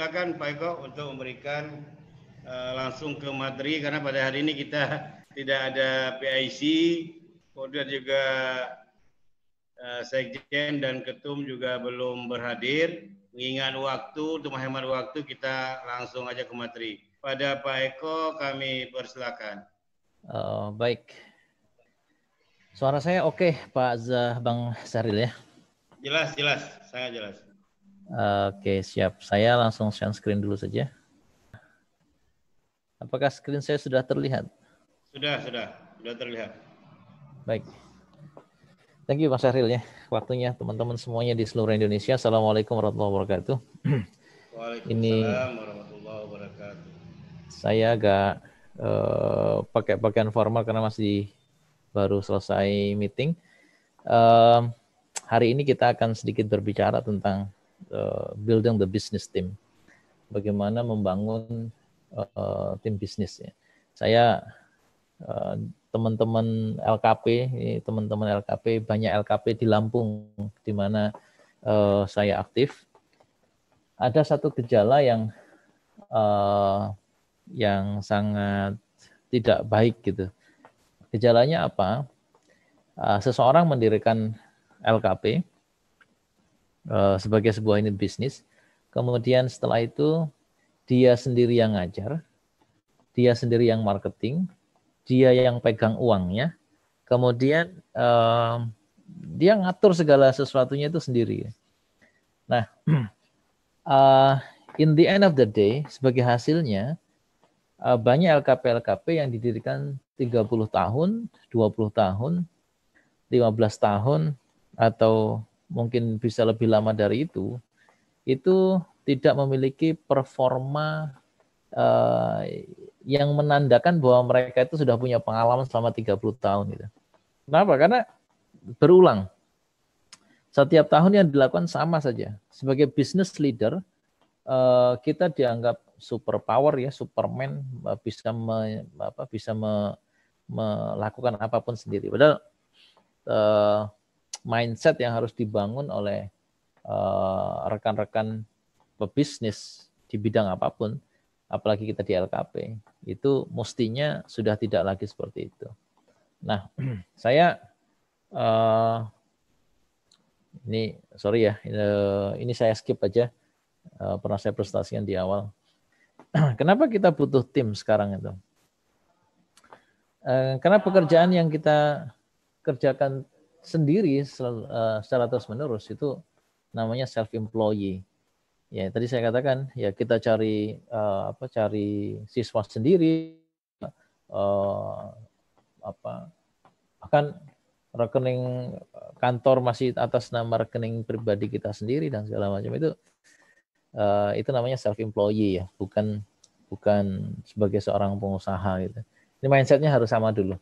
persilakan Pak Eko untuk memberikan langsung ke materi, karena pada hari ini kita tidak ada PIC, kemudian juga Sekjen dan Ketum juga belum berhadir. Mengingat waktu, untuk menghemat waktu, kita langsung aja ke materi. Pada Pak Eko kami persilakan. Baik. Suara saya oke, Pak Bang Syahril ya? Jelas, sangat jelas. Oke, siap. Saya langsung share screen dulu saja. Apakah screen saya sudah terlihat? Sudah terlihat. Baik. Thank you Pak Syahril ya, waktunya teman-teman semuanya di seluruh Indonesia. Assalamualaikum warahmatullahi wabarakatuh. Waalaikumsalam warahmatullahi wabarakatuh. Saya agak pakai pakaian formal karena masih baru selesai meeting. Hari ini kita akan sedikit berbicara tentang building the business team. Bagaimana membangun tim bisnis ya. Saya teman-teman LKP, banyak LKP di Lampung di mana saya aktif. Ada satu gejala yang sangat tidak baik gitu. Gejalanya apa? Seseorang mendirikan LKP sebagai sebuah unit bisnis, kemudian setelah itu dia sendiri yang ngajar, dia sendiri yang marketing, dia yang pegang uangnya, kemudian dia ngatur segala sesuatunya itu sendiri. Nah, in the end of the day, sebagai hasilnya, banyak LKP-LKP yang didirikan 30 tahun, 20 tahun, 15 tahun, atau mungkin bisa lebih lama dari itu tidak memiliki performa yang menandakan bahwa mereka itu sudah punya pengalaman selama 30 tahun. Gitu. Kenapa? Karena berulang. Setiap tahun yang dilakukan sama saja. Sebagai business leader, kita dianggap super power ya, Superman, bisa melakukan apapun sendiri. Padahal mindset yang harus dibangun oleh rekan-rekan pebisnis di bidang apapun, apalagi kita di LKP, itu mestinya sudah tidak lagi seperti itu. Nah, saya ini saya skip aja, pernah saya presentasikan di awal. Kenapa kita butuh tim sekarang itu? Karena pekerjaan yang kita kerjakan sendiri secara terus-menerus itu namanya self-employed. Ya, tadi saya katakan ya kita cari siswa sendiri, bahkan rekening kantor masih atas nama rekening pribadi kita sendiri dan segala macam itu namanya self-employed ya, bukan sebagai seorang pengusaha gitu. Ini mindsetnya harus sama dulu.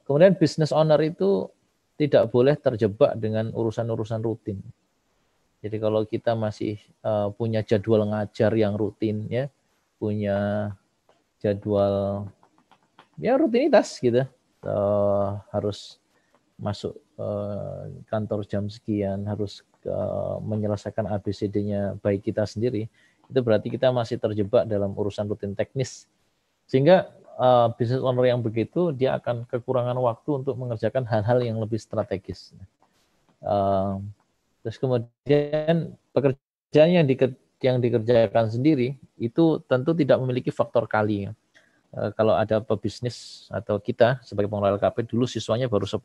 Kemudian business owner itu tidak boleh terjebak dengan urusan-urusan rutin. Jadi kalau kita masih punya jadwal ngajar yang rutin ya, punya jadwal ya rutinitas gitu, harus masuk kantor jam sekian, harus menyelesaikan ABCD-nya baik kita sendiri, itu berarti kita masih terjebak dalam urusan rutin teknis. Sehingga business owner yang begitu, dia akan kekurangan waktu untuk mengerjakan hal-hal yang lebih strategis. Terus kemudian pekerjaan yang dikerjakan sendiri, itu tentu tidak memiliki faktor kali. Kalau ada pebisnis atau kita sebagai pengelola LKP, dulu siswanya baru 10.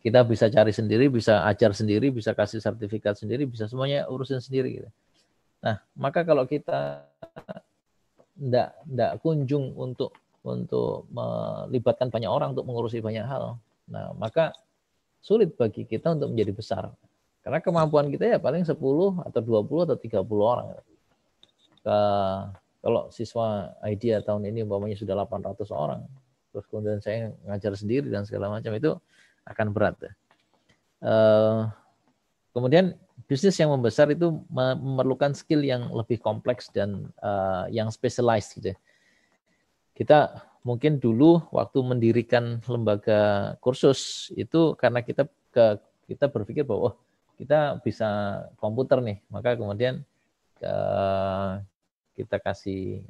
Kita bisa cari sendiri, bisa ajar sendiri, bisa kasih sertifikat sendiri, bisa semuanya urusin sendiri. Nah, maka kalau kita tidak kunjung untuk melibatkan banyak orang untuk mengurusi banyak hal, nah maka sulit bagi kita untuk menjadi besar. Karena kemampuan kita ya paling 10 atau 20 atau 30 orang. Kalau siswa IDEA tahun ini umpamanya sudah 800 orang, terus kemudian saya ngajar sendiri dan segala macam, itu akan berat. Kemudian bisnis yang membesar itu memerlukan skill yang lebih kompleks dan yang specialized gitu. Kita mungkin dulu waktu mendirikan lembaga kursus itu karena kita berpikir bahwa kita bisa komputer nih, maka kemudian kita kasih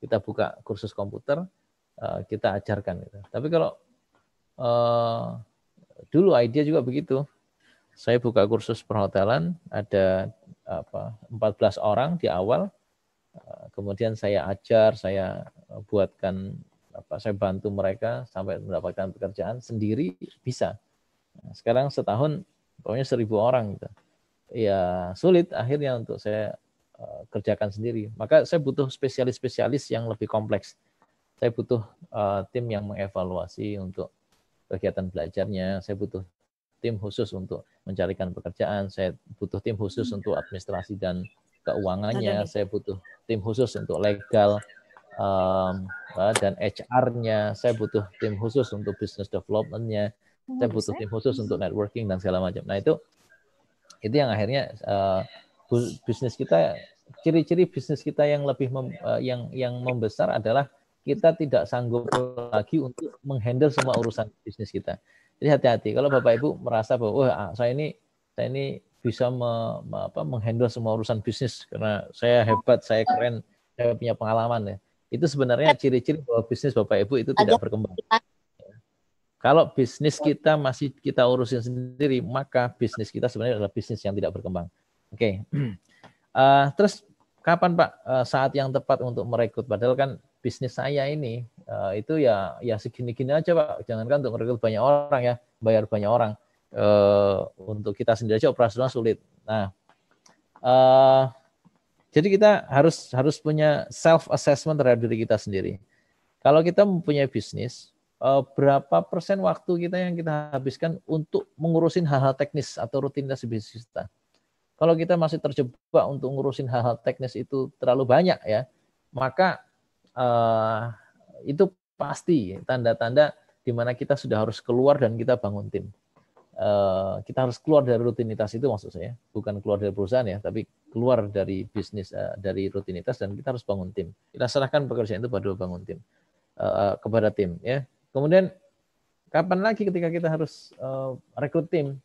kita buka kursus komputer, kita ajarkan gitu. Tapi kalau dulu idea juga begitu, saya buka kursus perhotelan, ada 14 orang di awal, kemudian saya ajar, saya buatkan saya bantu mereka sampai mendapatkan pekerjaan sendiri bisa. Nah, sekarang setahun pokoknya 1.000 orang gitu. Ya sulit akhirnya untuk saya kerjakan sendiri. Maka saya butuh spesialis-spesialis yang lebih kompleks. Saya butuh tim yang mengevaluasi untuk kegiatan belajarnya. Saya butuh tim khusus untuk mencarikan pekerjaan. Saya butuh tim khusus untuk administrasi dan keuangannya. Saya butuh tim khusus untuk legal dan HR-nya. Saya butuh tim khusus untuk business development-nya. Saya butuh tim khusus untuk networking dan segala macam. Nah itu yang akhirnya bisnis kita, ciri-ciri bisnis kita yang lebih yang membesar adalah kita tidak sanggup lagi untuk menghandle semua urusan bisnis kita. Jadi hati-hati kalau Bapak Ibu merasa bahwa saya ini bisa menghandle semua urusan bisnis karena saya hebat, saya keren, saya punya pengalaman ya. Itu sebenarnya ciri-ciri bahwa bisnis Bapak Ibu itu tidak berkembang. Kalau bisnis kita masih kita urusin sendiri, maka bisnis kita sebenarnya adalah bisnis yang tidak berkembang. Oke. Terus kapan Pak saat yang tepat untuk merekrut? Padahal kan bisnis saya ini itu ya segini-gini aja Pak. Jangankan untuk merekrut banyak orang ya, bayar banyak orang. Untuk kita sendiri aja operasional sulit. Nah, jadi kita harus punya self assessment terhadap diri kita sendiri. Kalau kita mempunyai bisnis, berapa persen waktu kita yang kita habiskan untuk mengurusin hal-hal teknis atau rutinitas bisnis kita. Kalau kita masih terjebak untuk ngurusin hal-hal teknis itu terlalu banyak ya, maka itu pasti tanda-tanda di mana kita sudah harus keluar dan kita bangun tim. Kita harus keluar dari rutinitas itu maksud saya, bukan keluar dari perusahaan ya, tapi keluar dari bisnis, dari rutinitas dan kita harus bangun tim. Kita serahkan pekerjaan itu pada bangun tim, kepada tim ya. Kemudian kapan lagi ketika kita harus rekrut tim?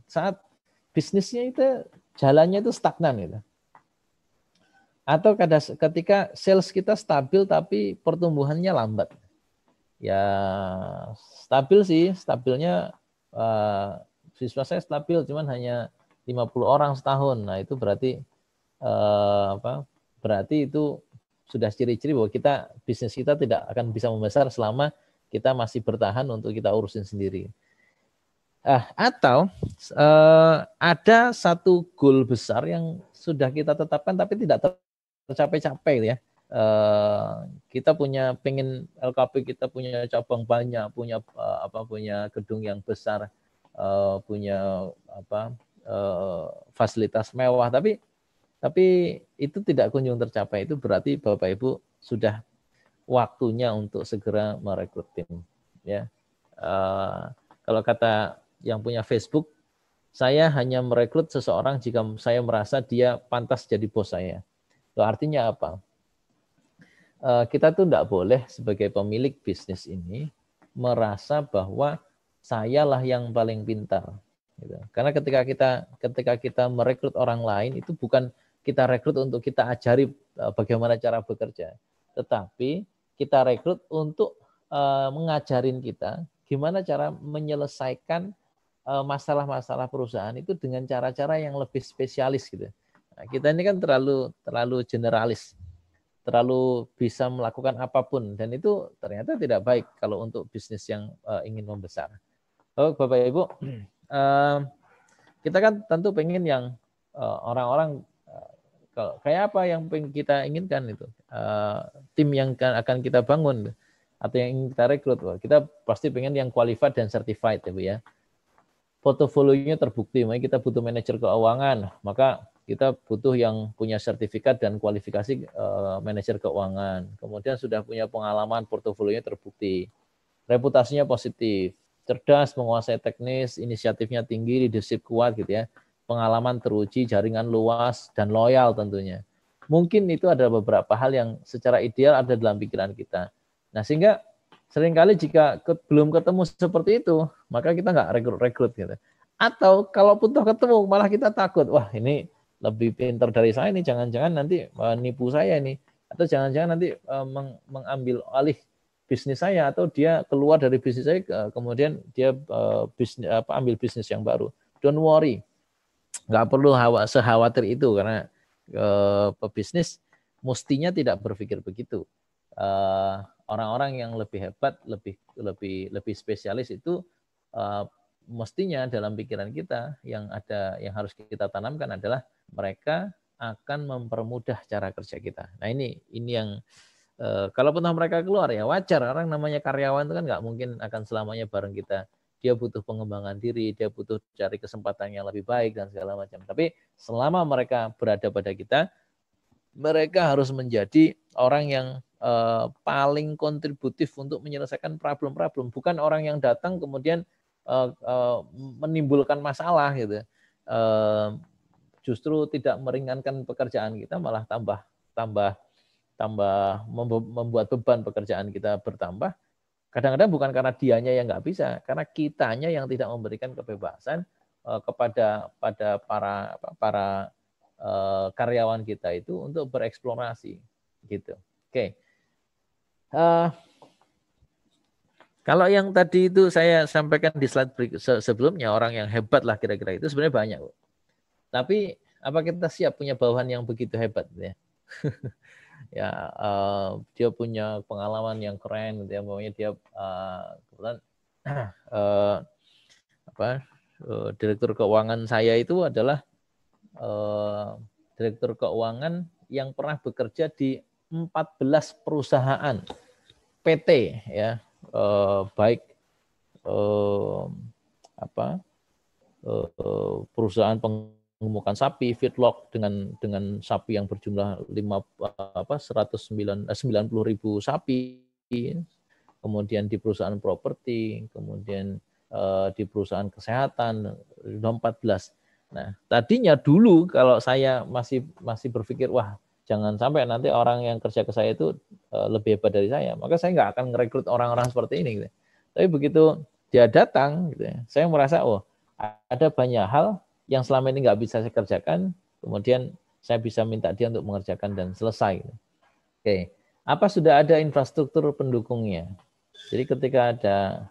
Saat bisnisnya itu jalannya itu stagnan gitu. Atau ketika sales kita stabil tapi pertumbuhannya lambat. Ya stabil sih, stabilnya siswa saya stabil cuman hanya 50 orang setahun. Nah, itu berarti berarti itu sudah ciri-ciri bahwa bisnis kita tidak akan bisa membesar selama kita masih bertahan untuk kita urusin sendiri. Atau ada satu goal besar yang sudah kita tetapkan tapi tidak tercapai-capai ya. Kita pengen LKP kita punya cabang banyak, punya gedung yang besar, punya fasilitas mewah, tapi itu tidak kunjung tercapai. Itu berarti Bapak Ibu sudah waktunya untuk segera merekrut tim. Ya, kalau kata yang punya Facebook, saya hanya merekrut seseorang jika saya merasa dia pantas jadi bos saya. Itu artinya apa? Kita tuh tidak boleh sebagai pemilik bisnis ini merasa bahwa sayalah yang paling pintar. Gitu. Karena ketika kita merekrut orang lain itu bukan kita rekrut untuk kita ajari bagaimana cara bekerja, tetapi kita rekrut untuk mengajarin kita gimana cara menyelesaikan masalah-masalah perusahaan itu dengan cara-cara yang lebih spesialis gitu. Nah, kita ini kan terlalu generalis, terlalu bisa melakukan apapun dan itu ternyata tidak baik kalau untuk bisnis yang ingin membesar. Oh, Bapak Ibu, kita kan tentu pengen yang orang-orang kayak apa yang kita inginkan itu, tim yang akan kita bangun atau yang ingin kita rekrut. Kita pasti pengen yang qualified dan certified ya Bu ya. Portofolionya terbukti, makanya kita butuh manajer keuangan, maka kita butuh yang punya sertifikat dan kualifikasi manajer keuangan. Kemudian sudah punya pengalaman, portofolionya terbukti, reputasinya positif, cerdas, menguasai teknis, inisiatifnya tinggi, leadership kuat gitu ya, pengalaman teruji, jaringan luas dan loyal tentunya. Mungkin itu ada beberapa hal yang secara ideal ada dalam pikiran kita. Nah sehingga seringkali jika belum ketemu seperti itu, maka kita nggak rekrut gitu. Atau kalaupun toh ketemu malah kita takut, wah ini lebih pintar dari saya nih, jangan-jangan nanti nipu saya nih, atau jangan-jangan nanti mengambil alih bisnis saya, atau dia keluar dari bisnis saya kemudian dia ambil bisnis yang baru. Don't worry, nggak perlu sekhawatir itu, karena pebisnis mestinya tidak berpikir begitu. Orang-orang yang lebih hebat, lebih spesialis itu mestinya dalam pikiran kita yang harus kita tanamkan adalah mereka akan mempermudah cara kerja kita. Nah ini yang kalaupun mereka keluar ya wajar, orang namanya karyawan itu kan nggak mungkin akan selamanya bareng kita. Dia butuh pengembangan diri, dia butuh cari kesempatan yang lebih baik dan segala macam. Tapi selama mereka berada pada kita, mereka harus menjadi orang yang paling kontributif untuk menyelesaikan problem-problem, bukan orang yang datang kemudian menimbulkan masalah gitu. Justru tidak meringankan pekerjaan kita, malah tambah membuat beban pekerjaan kita bertambah. Kadang-kadang bukan karena dianya yang nggak bisa, karena kitanya yang tidak memberikan kebebasan kepada para karyawan kita itu untuk bereksplorasi gitu. Oke. Kalau yang tadi itu saya sampaikan di slide sebelumnya, orang yang hebat lah kira-kira itu sebenarnya banyak. Tapi apa kita siap punya bawahan yang begitu hebat ya? Ya dia punya pengalaman yang keren gitu ya, pokoknya dia kebetulan direktur keuangan saya itu adalah direktur keuangan yang pernah bekerja di 14 perusahaan PT ya, baik perusahaan pengemukan sapi feedlot dengan sapi yang berjumlah 90.000 sapi, kemudian di perusahaan properti, kemudian di perusahaan kesehatan 14. Nah, tadinya dulu kalau saya masih berpikir, wah jangan sampai nanti orang yang kerja ke saya itu lebih hebat dari saya, maka saya nggak akan merekrut orang-orang seperti ini. Gitu. Tapi begitu dia datang, gitu ya, saya merasa, oh ada banyak hal yang selama ini nggak bisa saya kerjakan, kemudian saya bisa minta dia untuk mengerjakan dan selesai. Gitu. Oke, apa sudah ada infrastruktur pendukungnya? Jadi ketika ada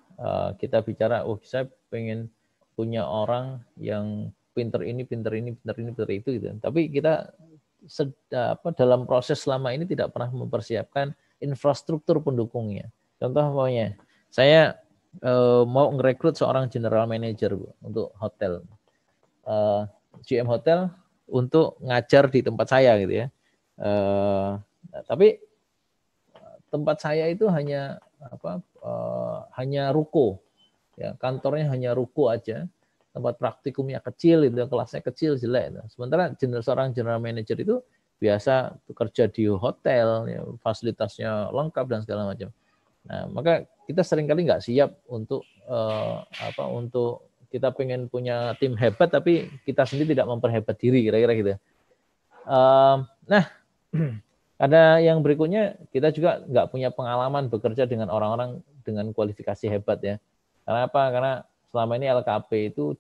kita bicara, oh saya pengen punya orang yang pinter ini itu gitu. Tapi kita dalam proses selama ini tidak pernah mempersiapkan infrastruktur pendukungnya. Contoh maunya, saya mau ngerekrut seorang general manager Bu, untuk hotel, GM hotel untuk ngajar di tempat saya gitu ya. Tapi tempat saya itu hanya hanya ruko, ya kantornya hanya ruko aja. Tempat praktikumnya kecil, itu kelasnya kecil, jelek. Sementara seorang general manager itu biasa bekerja di hotel, ya, fasilitasnya lengkap dan segala macam. Nah, maka kita seringkali nggak siap untuk untuk kita pengen punya tim hebat, tapi kita sendiri tidak memperhebat diri, kira-kira gitu. Nah, ada yang berikutnya, kita juga nggak punya pengalaman bekerja dengan orang-orang dengan kualifikasi hebat ya. Karena apa? Karena selama ini LKP itu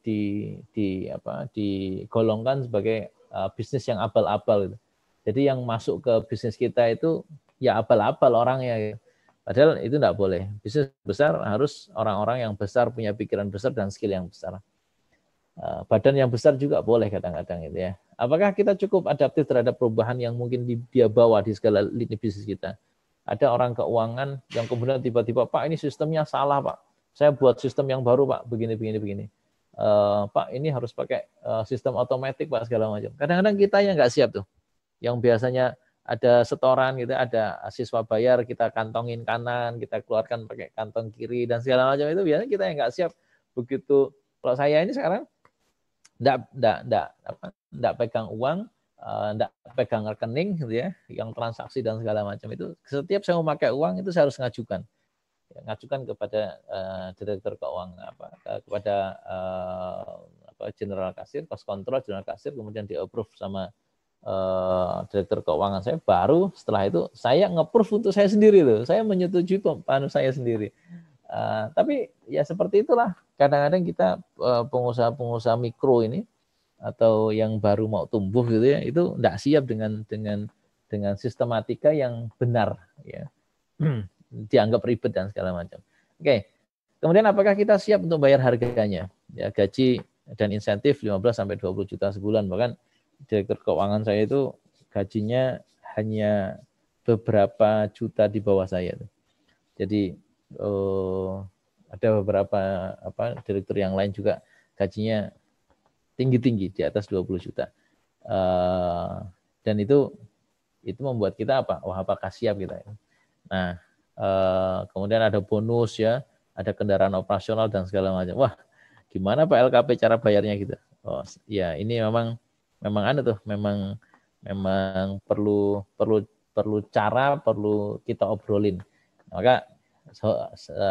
digolongkan sebagai bisnis yang abal-abal gitu. Jadi yang masuk ke bisnis kita itu ya abal-abal orangnya gitu. Padahal itu enggak boleh. Bisnis besar harus orang-orang yang besar, punya pikiran besar dan skill yang besar. Badan yang besar juga boleh kadang-kadang gitu ya. Apakah kita cukup adaptif terhadap perubahan yang mungkin dia bawa di segala lini bisnis kita? Ada orang keuangan yang kemudian tiba-tiba, Pak ini sistemnya salah Pak. Saya buat sistem yang baru Pak, begini. Pak ini harus pakai sistem otomatis Pak, segala macam. Kadang-kadang kita yang nggak siap tuh. Yang biasanya ada setoran gitu, ada siswa bayar, kita kantongin kanan, kita keluarkan pakai kantong kiri dan segala macam, itu biasanya kita yang nggak siap. Begitu kalau saya ini sekarang enggak pegang uang, enggak pegang rekening gitu ya, yang transaksi dan segala macam itu. Setiap saya mau pakai uang itu saya harus ngajukan kepada direktur keuangan kepada general kasir, cost control general kasir, kemudian di-approve sama direktur keuangan saya. Baru setelah itu saya nge-approve untuk saya sendiri loh. Saya menyetujui panu saya sendiri. Tapi ya seperti itulah. Kadang-kadang kita pengusaha-pengusaha mikro ini atau yang baru mau tumbuh gitu ya, itu tidak siap dengan sistematika yang benar, ya. Dianggap ribet dan segala macam. Oke. Kemudian apakah kita siap untuk bayar harganya? Ya, gaji dan insentif 15-20 juta sebulan. Bahkan direktur keuangan saya itu gajinya hanya beberapa juta di bawah saya. Jadi ada beberapa direktur yang lain juga gajinya tinggi-tinggi di atas 20 juta. Dan itu membuat kita apa? Wah, apakah siap kita? Nah, kemudian ada bonus ya, ada kendaraan operasional dan segala macam. Wah, gimana Pak LKP cara bayarnya gitu? Oh, ya ini memang perlu cara, perlu kita obrolin. Maka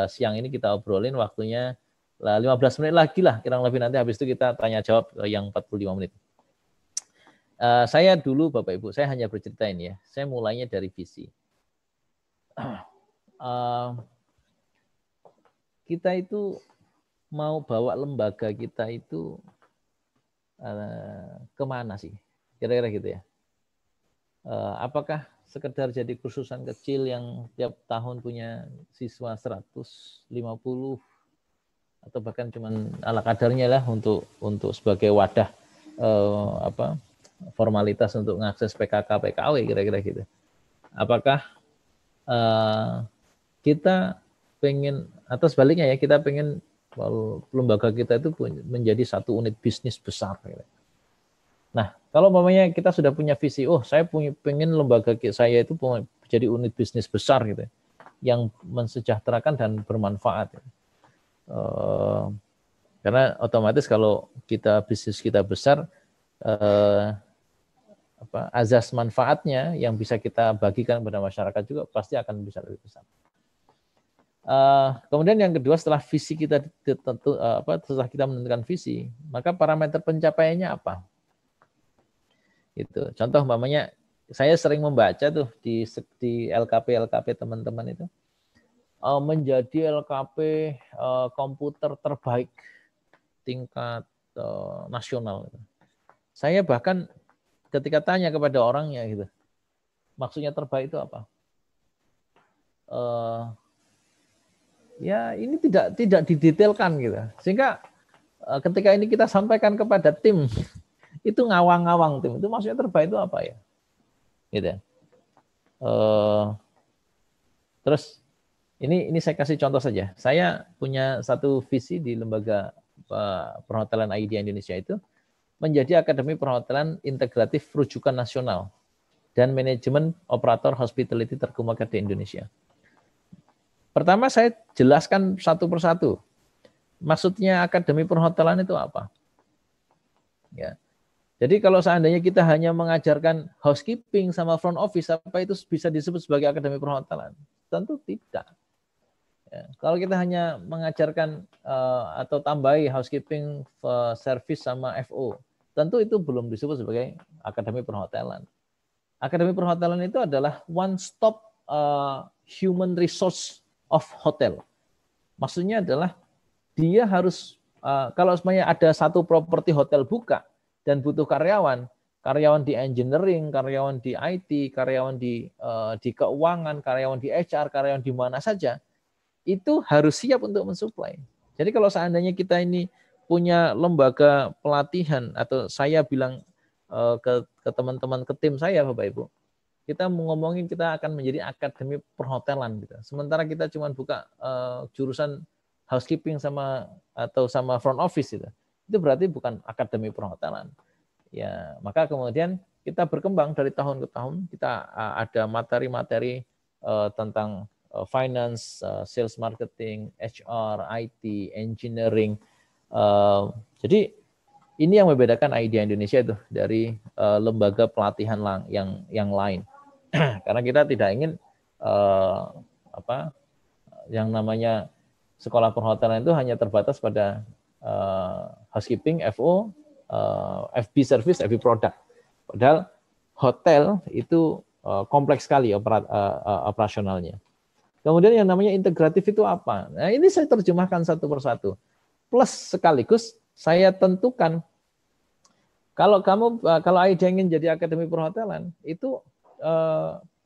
siang ini kita obrolin, waktunya 15 menit lagi lah, kurang lebih, nanti habis itu kita tanya jawab yang 45 menit. Saya dulu Bapak Ibu, saya hanya bercerita ini ya. Saya mulainya dari visi. Kita itu mau bawa lembaga kita itu kemana sih? Kira-kira gitu ya. Apakah sekedar jadi kursusan kecil yang tiap tahun punya siswa 150 atau bahkan cuman ala kadarnya lah untuk sebagai wadah formalitas untuk mengakses PKK PKW, kira-kira gitu. Apakah kita pengen, atau sebaliknya ya, kita pengen lembaga kita itu menjadi satu unit bisnis besar. Nah, kalau umpamanya kita sudah punya visi, saya pengen lembaga saya itu jadi unit bisnis besar gitu, yang mensejahterakan dan bermanfaat. Karena otomatis kalau bisnis kita besar, azas manfaatnya yang bisa kita bagikan kepada masyarakat juga pasti akan bisa lebih besar. Kemudian yang kedua, setelah visi kita setelah kita menentukan visi, maka parameter pencapaiannya apa? Itu contoh umpamanya saya sering membaca tuh di LKP teman-teman itu, menjadi LKP komputer terbaik tingkat nasional. Saya bahkan ketika tanya kepada orangnya gitu, maksudnya terbaik itu apa? Ya ini tidak didetailkan gitu. Sehingga ketika ini kita sampaikan kepada tim, itu ngawang-ngawang tim. Itu maksudnya terbaik itu apa ya? Gitu. Terus ini saya kasih contoh saja. Saya punya satu visi di lembaga perhotelan Idea Indonesia itu menjadi akademi perhotelan integratif rujukan nasional dan manajemen operator hospitality terkemuka di Indonesia. Pertama saya jelaskan satu persatu. Maksudnya akademi perhotelan itu apa? Ya. Jadi kalau seandainya kita hanya mengajarkan housekeeping sama front office, apa itu bisa disebut sebagai akademi perhotelan? Tentu tidak. Ya. Kalau kita hanya mengajarkan atau tambahi housekeeping, service sama FO, tentu itu belum disebut sebagai akademi perhotelan. Akademi perhotelan itu adalah one stop human resource of hotel. Maksudnya adalah dia harus, kalau semuanya ada satu properti hotel buka dan butuh karyawan di engineering, karyawan di IT, karyawan di keuangan, karyawan di HR, karyawan di mana saja, itu harus siap untuk mensuplai. Jadi kalau seandainya kita ini punya lembaga pelatihan, atau saya bilang ke teman-teman, ke tim saya Bapak Ibu, kita ngomongin kita akan menjadi akademi perhotelan gitu. Sementara kita cuma buka jurusan housekeeping sama front office gitu. Itu berarti bukan akademi perhotelan. Ya, maka kemudian kita berkembang dari tahun ke tahun. Kita ada materi-materi tentang finance, sales marketing, HR, IT, engineering. Jadi ini yang membedakan Idea Indonesia itu dari lembaga pelatihan yang lain. Karena kita tidak ingin yang namanya sekolah perhotelan itu hanya terbatas pada housekeeping, FO, FB service, FB product. Padahal hotel itu kompleks sekali operasionalnya. Kemudian yang namanya integratif itu apa? Nah, ini saya terjemahkan satu persatu. Plus sekaligus saya tentukan kalau Aida ingin jadi akademi perhotelan, itu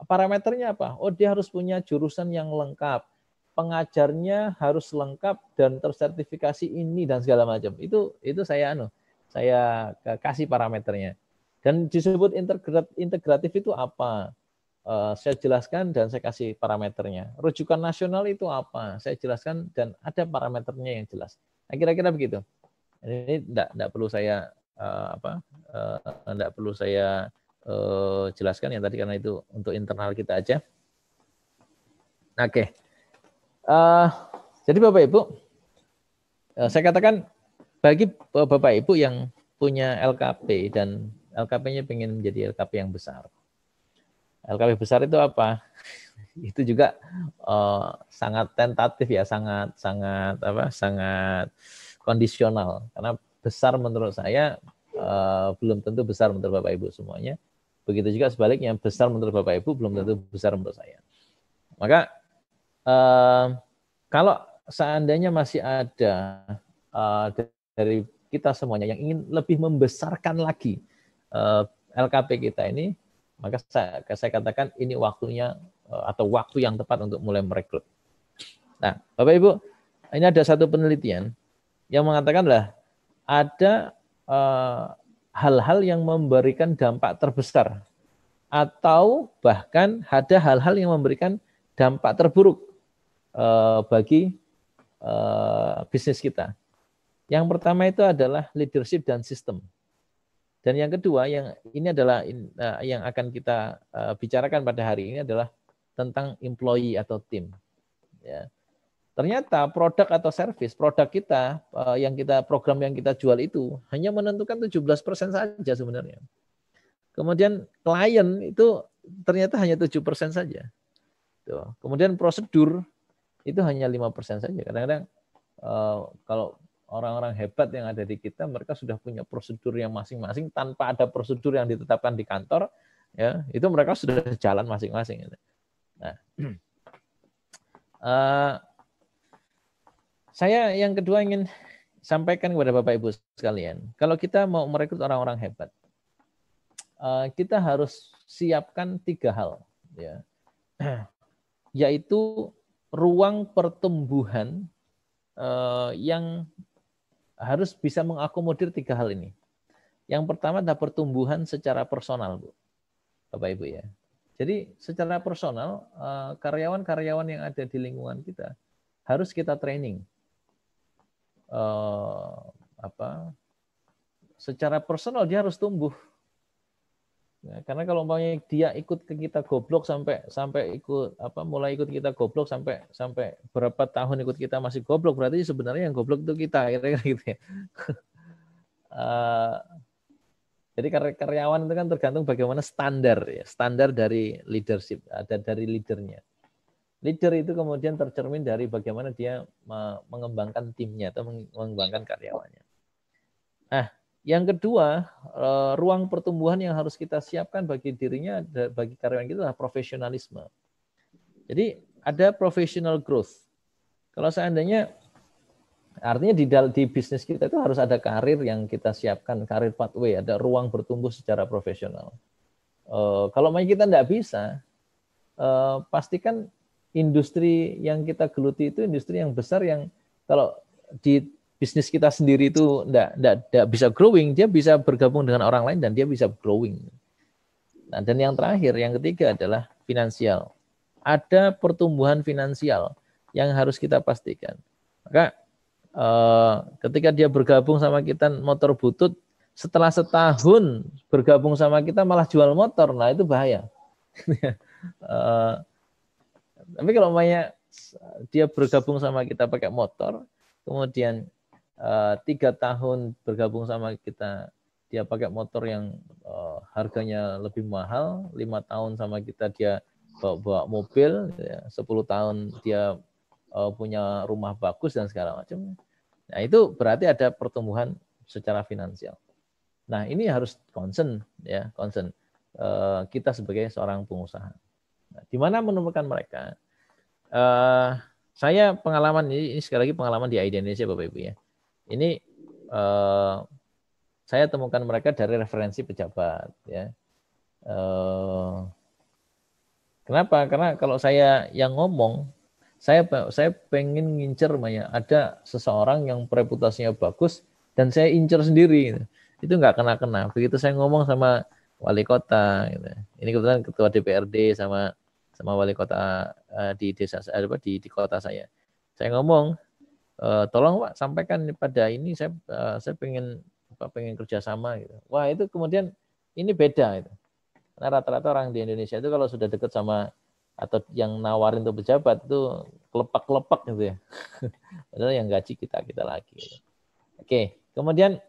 parameternya apa? Oh, dia harus punya jurusan yang lengkap, pengajarnya harus lengkap dan tersertifikasi ini dan segala macam. Itu saya kasih parameternya. Dan disebut integratif itu apa? Saya jelaskan dan saya kasih parameternya. Rujukan nasional itu apa? Saya jelaskan dan ada parameternya yang jelas. Nah, kira-kira begitu. Ini tidak perlu saya jelaskan yang tadi karena itu untuk internal kita aja. Oke. Jadi Bapak Ibu, saya katakan bagi Bapak Ibu yang punya LKP dan LKP-nya ingin menjadi LKP yang besar. LKP besar itu apa? Itu juga sangat tentatif ya, sangat kondisional. Karena besar menurut saya belum tentu besar menurut Bapak Ibu semuanya. Begitu juga sebaliknya, besar menurut Bapak Ibu belum tentu besar menurut saya. Maka kalau seandainya masih ada dari kita semuanya yang ingin lebih membesarkan lagi LKP kita ini, maka saya katakan ini waktunya atau waktu yang tepat untuk mulai merekrut. Nah, Bapak Ibu, ini ada satu penelitian yang mengatakan ada hal-hal yang memberikan dampak terbesar atau bahkan ada hal-hal yang memberikan dampak terburuk bagi bisnis kita. Yang pertama itu adalah leadership dan sistem. Dan yang kedua yang ini adalah yang akan kita bicarakan pada hari ini adalah tentang employee atau tim. Ya. Ternyata produk atau service, produk kita program yang kita jual itu hanya menentukan 17% saja sebenarnya. Kemudian klien itu ternyata hanya 7% saja. Tuh. Kemudian prosedur itu hanya 5% saja. Kadang-kadang kalau orang-orang hebat yang ada di kita, mereka sudah punya prosedur yang masing-masing tanpa ada prosedur yang ditetapkan di kantor, ya itu mereka sudah jalan masing-masing. Nah, saya yang kedua ingin sampaikan kepada Bapak Ibu sekalian, kalau kita mau merekrut orang-orang hebat, kita harus siapkan 3 hal, ya, yaitu ruang pertumbuhan yang harus bisa mengakomodir 3 hal ini. Yang pertama adalah pertumbuhan secara personal, Bu, Bapak Ibu ya. Jadi secara personal karyawan-karyawan yang ada di lingkungan kita harus kita training. Secara personal dia harus tumbuh. Ya, karena kalau umpamanya dia ikut ke kita goblok sampai mulai ikut kita goblok sampai berapa tahun ikut kita masih goblok, berarti sebenarnya yang goblok itu kita, kira-kira gitu ya. Jadi karyawan itu kan tergantung bagaimana standar dari leadership, ada dari leadernya. Leader itu kemudian tercermin dari bagaimana dia mengembangkan timnya atau mengembangkan karyawannya. Nah, yang kedua, ruang pertumbuhan yang harus kita siapkan bagi dirinya, bagi karyawan kita adalah profesionalisme. Jadi ada professional growth. Kalau seandainya, artinya di bisnis kita itu harus ada karir yang kita siapkan, karir pathway, ada ruang bertumbuh secara profesional. Kalau kita tidak bisa, pastikan industri yang kita geluti itu industri yang besar yang kalau di bisnis kita sendiri itu enggak bisa growing, dia bisa bergabung dengan orang lain dan dia bisa growing. Nah, dan yang terakhir, yang ketiga adalah finansial. Ada pertumbuhan finansial yang harus kita pastikan. Maka ketika dia bergabung sama kita motor butut, setelah setahun bergabung sama kita malah jual motor, nah itu bahaya. Tapi kalau dia bergabung sama kita pakai motor, kemudian 3 tahun bergabung sama kita, dia pakai motor yang harganya lebih mahal, 5 tahun sama kita dia bawa mobil, 10 tahun dia punya rumah bagus dan segala macam. Nah itu berarti ada pertumbuhan secara finansial. Nah ini harus concern kita sebagai seorang pengusaha. Nah, di mana menemukan mereka? Saya pengalaman ini sekali lagi pengalaman di ID Indonesia Bapak Ibu ya. Ini saya temukan mereka dari referensi pejabat ya. Kenapa? Karena kalau saya yang ngomong, saya pengen ngincer ada seseorang yang reputasinya bagus dan saya incer sendiri. Itu nggak kena-kena. Begitu saya ngomong sama wali kota, gitu. Ini kebetulan ketua DPRD sama wali kota di desa di kota saya. Saya ngomong, tolong Pak sampaikan pada ini saya pengen kerjasama gitu. Wah itu kemudian ini beda. Gitu. Karena rata-rata orang di Indonesia itu kalau sudah dekat sama atau yang nawarin untuk pejabat itu kelepak-kelepak gitu ya. Padahal yang gaji kita lagi. Gitu. Oke, kemudian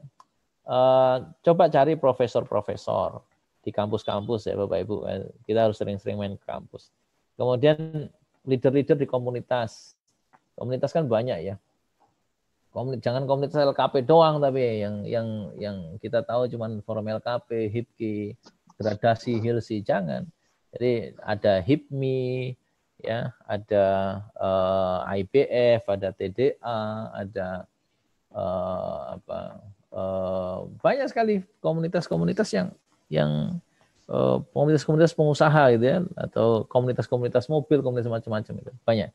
coba cari profesor-profesor di kampus-kampus ya Bapak Ibu. Kita harus sering-sering main ke kampus. Kemudian leader-leader di komunitas. Komunitas kan banyak ya. Jangan komunitas LKP doang tapi yang kita tahu cuman forum LKP, HIPKI, gradasi, HILSI, jangan. Jadi ada HIPMI, ya, ada IBF, ada TDA, ada banyak sekali komunitas-komunitas yang komunitas-komunitas pengusaha gitu ya, atau komunitas-komunitas mobil, komunitas macam-macam itu banyak.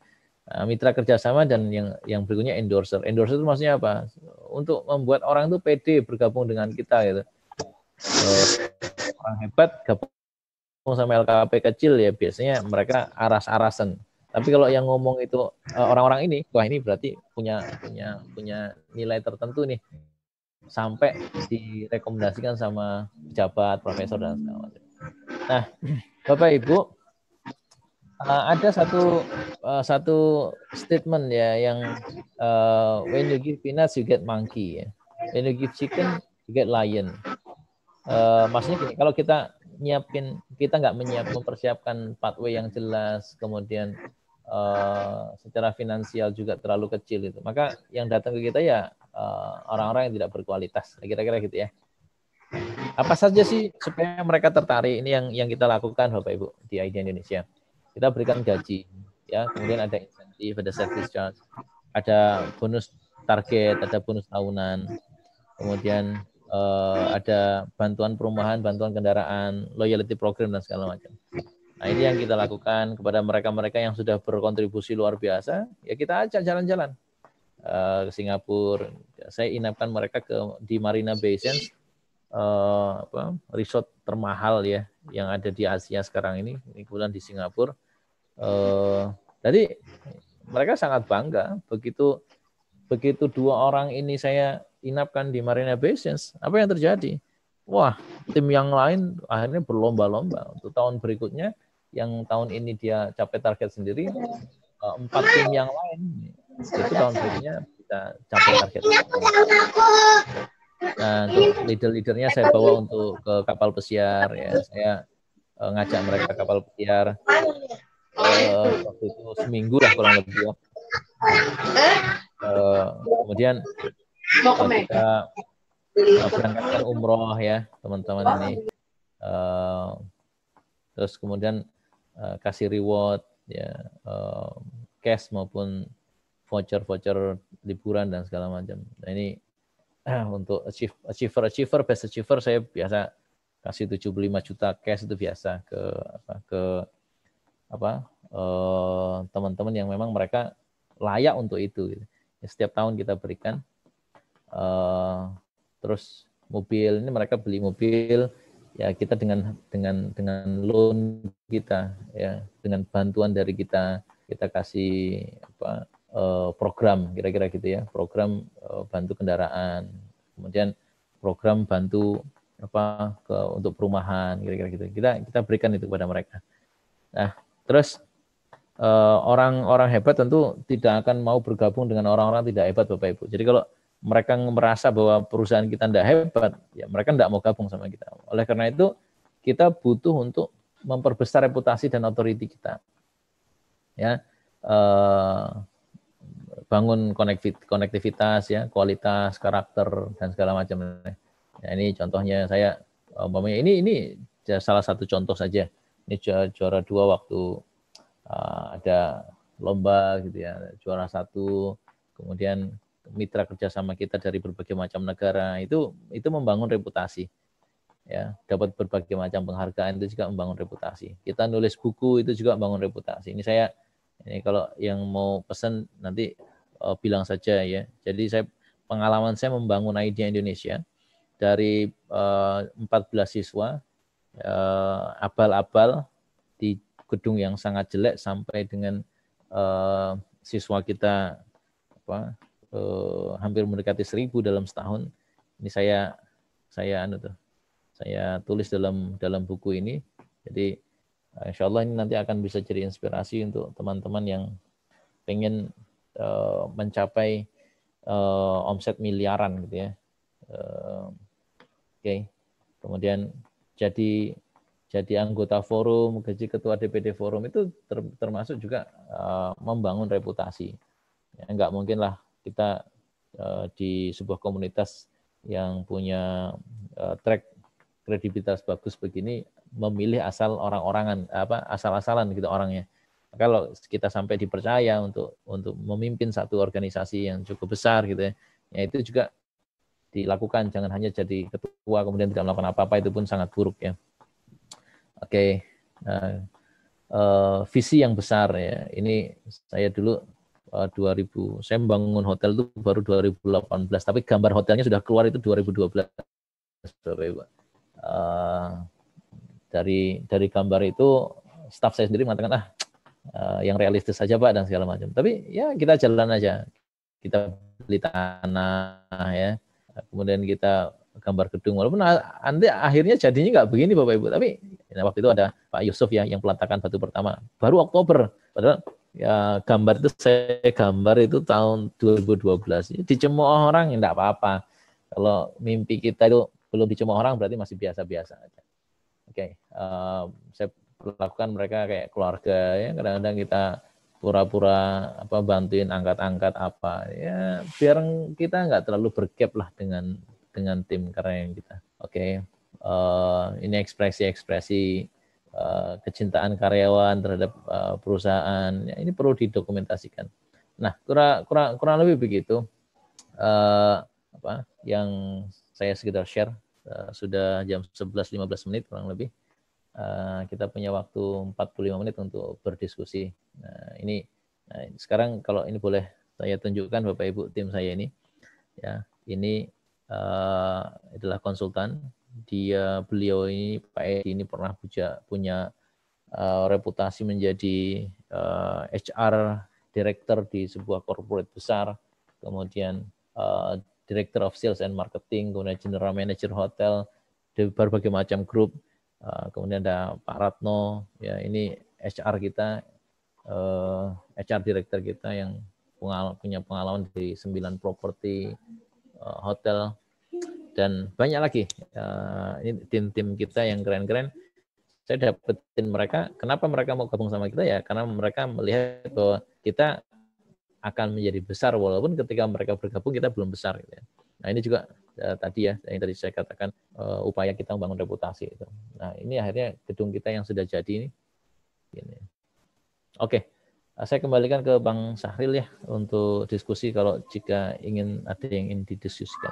Mitra kerjasama dan yang berikutnya endorser. Endorser itu maksudnya apa? Untuk membuat orang itu pede bergabung dengan kita gitu. Orang hebat gabung sama LKP kecil ya biasanya mereka aras-arasan. Tapi kalau yang ngomong itu orang-orang ini, wah ini berarti punya nilai tertentu nih sampai direkomendasikan sama pejabat, profesor dan segala macam. Nah, Bapak Ibu, ada satu statement ya yang when you give peanuts you get monkey ya. When you give chicken you get lion. Maksudnya gini, kalau kita nggak mempersiapkan pathway yang jelas, kemudian secara finansial juga terlalu kecil itu, maka yang datang ke kita ya orang-orang yang tidak berkualitas, kira-kira gitu ya. Apa saja sih supaya mereka tertarik? Ini yang kita lakukan Bapak Ibu di ID Indonesia. Kita berikan gaji, ya, kemudian ada insentif, ada service charge, ada bonus target, ada bonus tahunan, kemudian ada bantuan perumahan, bantuan kendaraan, loyalty program dan segala macam. Nah ini yang kita lakukan kepada mereka-mereka yang sudah berkontribusi luar biasa, ya kita ajak jalan-jalan ke Singapura. Saya inapkan mereka di Marina Bay Sands, resort termahal ya yang ada di Asia sekarang ini kebetulan di Singapura. Jadi mereka sangat bangga begitu dua orang ini saya inapkan di Marina Bay Sands. Apa yang terjadi? Wah, tim yang lain akhirnya berlomba-lomba untuk tahun berikutnya. Yang tahun ini dia capai target sendiri, 4 tim yang lain itu tahun berikutnya bisa capai target. Nah, untuk leader-leadernya saya bawa untuk ke kapal pesiar ya. Saya ngajak mereka kapal pesiar. Waktu itu seminggu lah kurang lebih ya. Kemudian kita berangkatkan umroh ya teman-teman ini. Terus kemudian kasih reward ya, cash maupun voucher liburan dan segala macam. Nah ini untuk achiever best achiever saya biasa kasih 75 juta cash itu biasa ke teman-teman yang memang mereka layak untuk itu. Gitu. Ya, setiap tahun kita berikan. Terus mobil ini mereka beli mobil ya kita dengan loan kita ya dengan bantuan dari kita kasih program kira-kira gitu ya, program bantu kendaraan, kemudian program bantu untuk perumahan kira-kira gitu. Kita berikan itu kepada mereka. Nah, terus orang-orang hebat tentu tidak akan mau bergabung dengan orang-orang tidak hebat Bapak Ibu. Jadi kalau mereka merasa bahwa perusahaan kita tidak hebat, ya mereka tidak mau gabung sama kita. Oleh karena itu, kita butuh untuk memperbesar reputasi dan authority kita. Ya, bangun konektivitas, ya, kualitas, karakter dan segala macam. Ya, ini contohnya saya, ini salah satu contoh saja. Ini juara 2 waktu ada lomba gitu ya, juara 1, kemudian mitra kerjasama kita dari berbagai macam negara, itu membangun reputasi. Ya, dapat berbagai macam penghargaan itu juga membangun reputasi. Kita nulis buku itu juga membangun reputasi. Ini kalau yang mau pesan nanti bilang saja ya. Jadi pengalaman saya membangun Idea Indonesia dari 14 siswa abal-abal di gedung yang sangat jelek sampai dengan siswa kita hampir mendekati 1.000 dalam setahun. Ini saya tulis dalam buku ini. Jadi insya Allah ini nanti akan bisa jadi inspirasi untuk teman-teman yang pengen mencapai omset miliaran gitu ya. Oke. Kemudian jadi anggota forum, jadi ketua DPD forum itu termasuk juga membangun reputasi. Ya, enggak mungkin lah kita di sebuah komunitas yang punya track kredibilitas bagus begini memilih asal-asalan gitu orangnya. Kalau kita sampai dipercaya untuk memimpin satu organisasi yang cukup besar gitu ya itu juga dilakukan, jangan hanya jadi ketua kemudian tidak melakukan apa-apa, itu pun sangat buruk ya. Oke. Visi yang besar ya. Ini saya dulu 2000 saya membangun hotel itu baru 2018, tapi gambar hotelnya sudah keluar itu 2012. Bapak Ibu. Dari gambar itu staf saya sendiri mengatakan yang realistis saja Pak dan segala macam. Tapi ya kita jalan aja. Kita beli tanah ya. Kemudian kita gambar gedung, walaupun nanti akhirnya jadinya nggak begini Bapak Ibu, tapi waktu itu ada Pak Yusuf ya yang peletakan batu pertama, baru Oktober, padahal ya gambar itu saya gambar itu tahun 2012, dicemooh orang ya nggak apa-apa, kalau mimpi kita itu belum dicemooh orang berarti masih biasa-biasa aja. Oke. Saya lakukan mereka kayak keluarga ya, kadang-kadang kita pura-pura bantuin angkat-angkat apa ya biar kita nggak terlalu bergap lah dengan tim karyawan kita. Oke. Ini ekspresi kecintaan karyawan terhadap perusahaan ya, ini perlu didokumentasikan. Nah kurang lebih begitu yang saya sekitar share. Sudah jam 11.15 menit kurang lebih. Kita punya waktu 45 menit untuk berdiskusi. Nah, sekarang kalau ini boleh saya tunjukkan Bapak Ibu tim saya ini. Ya, ini adalah konsultan. Beliau ini Pak Edi ini pernah punya reputasi menjadi HR director di sebuah corporate besar. Kemudian Director of Sales and Marketing, kemudian General Manager Hotel di berbagai macam grup. Kemudian ada Pak Ratno, ya ini HR kita, HR Director kita yang punya pengalaman di 9 properti hotel dan banyak lagi. Ini tim-tim kita yang keren-keren. Saya dapetin mereka. Kenapa mereka mau gabung sama kita ya? Karena mereka melihat bahwa kita akan menjadi besar walaupun ketika mereka bergabung kita belum besar. Gitu ya. Nah ini juga tadi ya yang tadi saya katakan upaya kita membangun reputasi itu. Nah ini akhirnya gedung kita yang sudah jadi ini. Oke, saya kembalikan ke Bang Sahril ya untuk diskusi kalau jika ada yang ingin didiskusikan.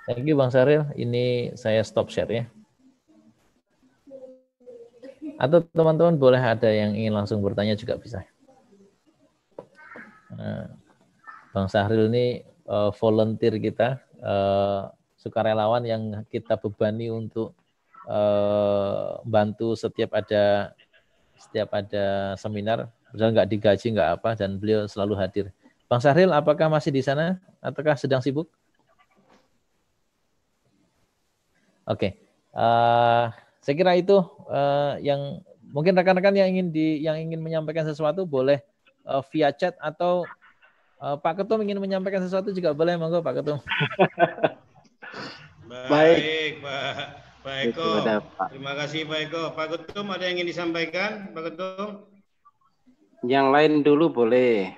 Thank you Bang Sahril. Ini saya stop share ya. Atau teman-teman boleh ada yang ingin langsung bertanya juga bisa. Bang Sahril ini volunteer kita, sukarelawan yang kita bebani untuk bantu setiap ada seminar, padahal nggak digaji nggak apa, dan beliau selalu hadir. Bang Sahril, apakah masih di sana ataukah sedang sibuk? Oke, saya kira itu yang mungkin rekan-rekan yang ingin menyampaikan sesuatu boleh via chat atau Pak Ketum ingin menyampaikan sesuatu juga boleh, monggo Pak Ketum. Baik, Pak Eko. Terima kasih Pak Eko. Pak Ketum ada yang ingin disampaikan, Pak Ketum? Yang lain dulu boleh.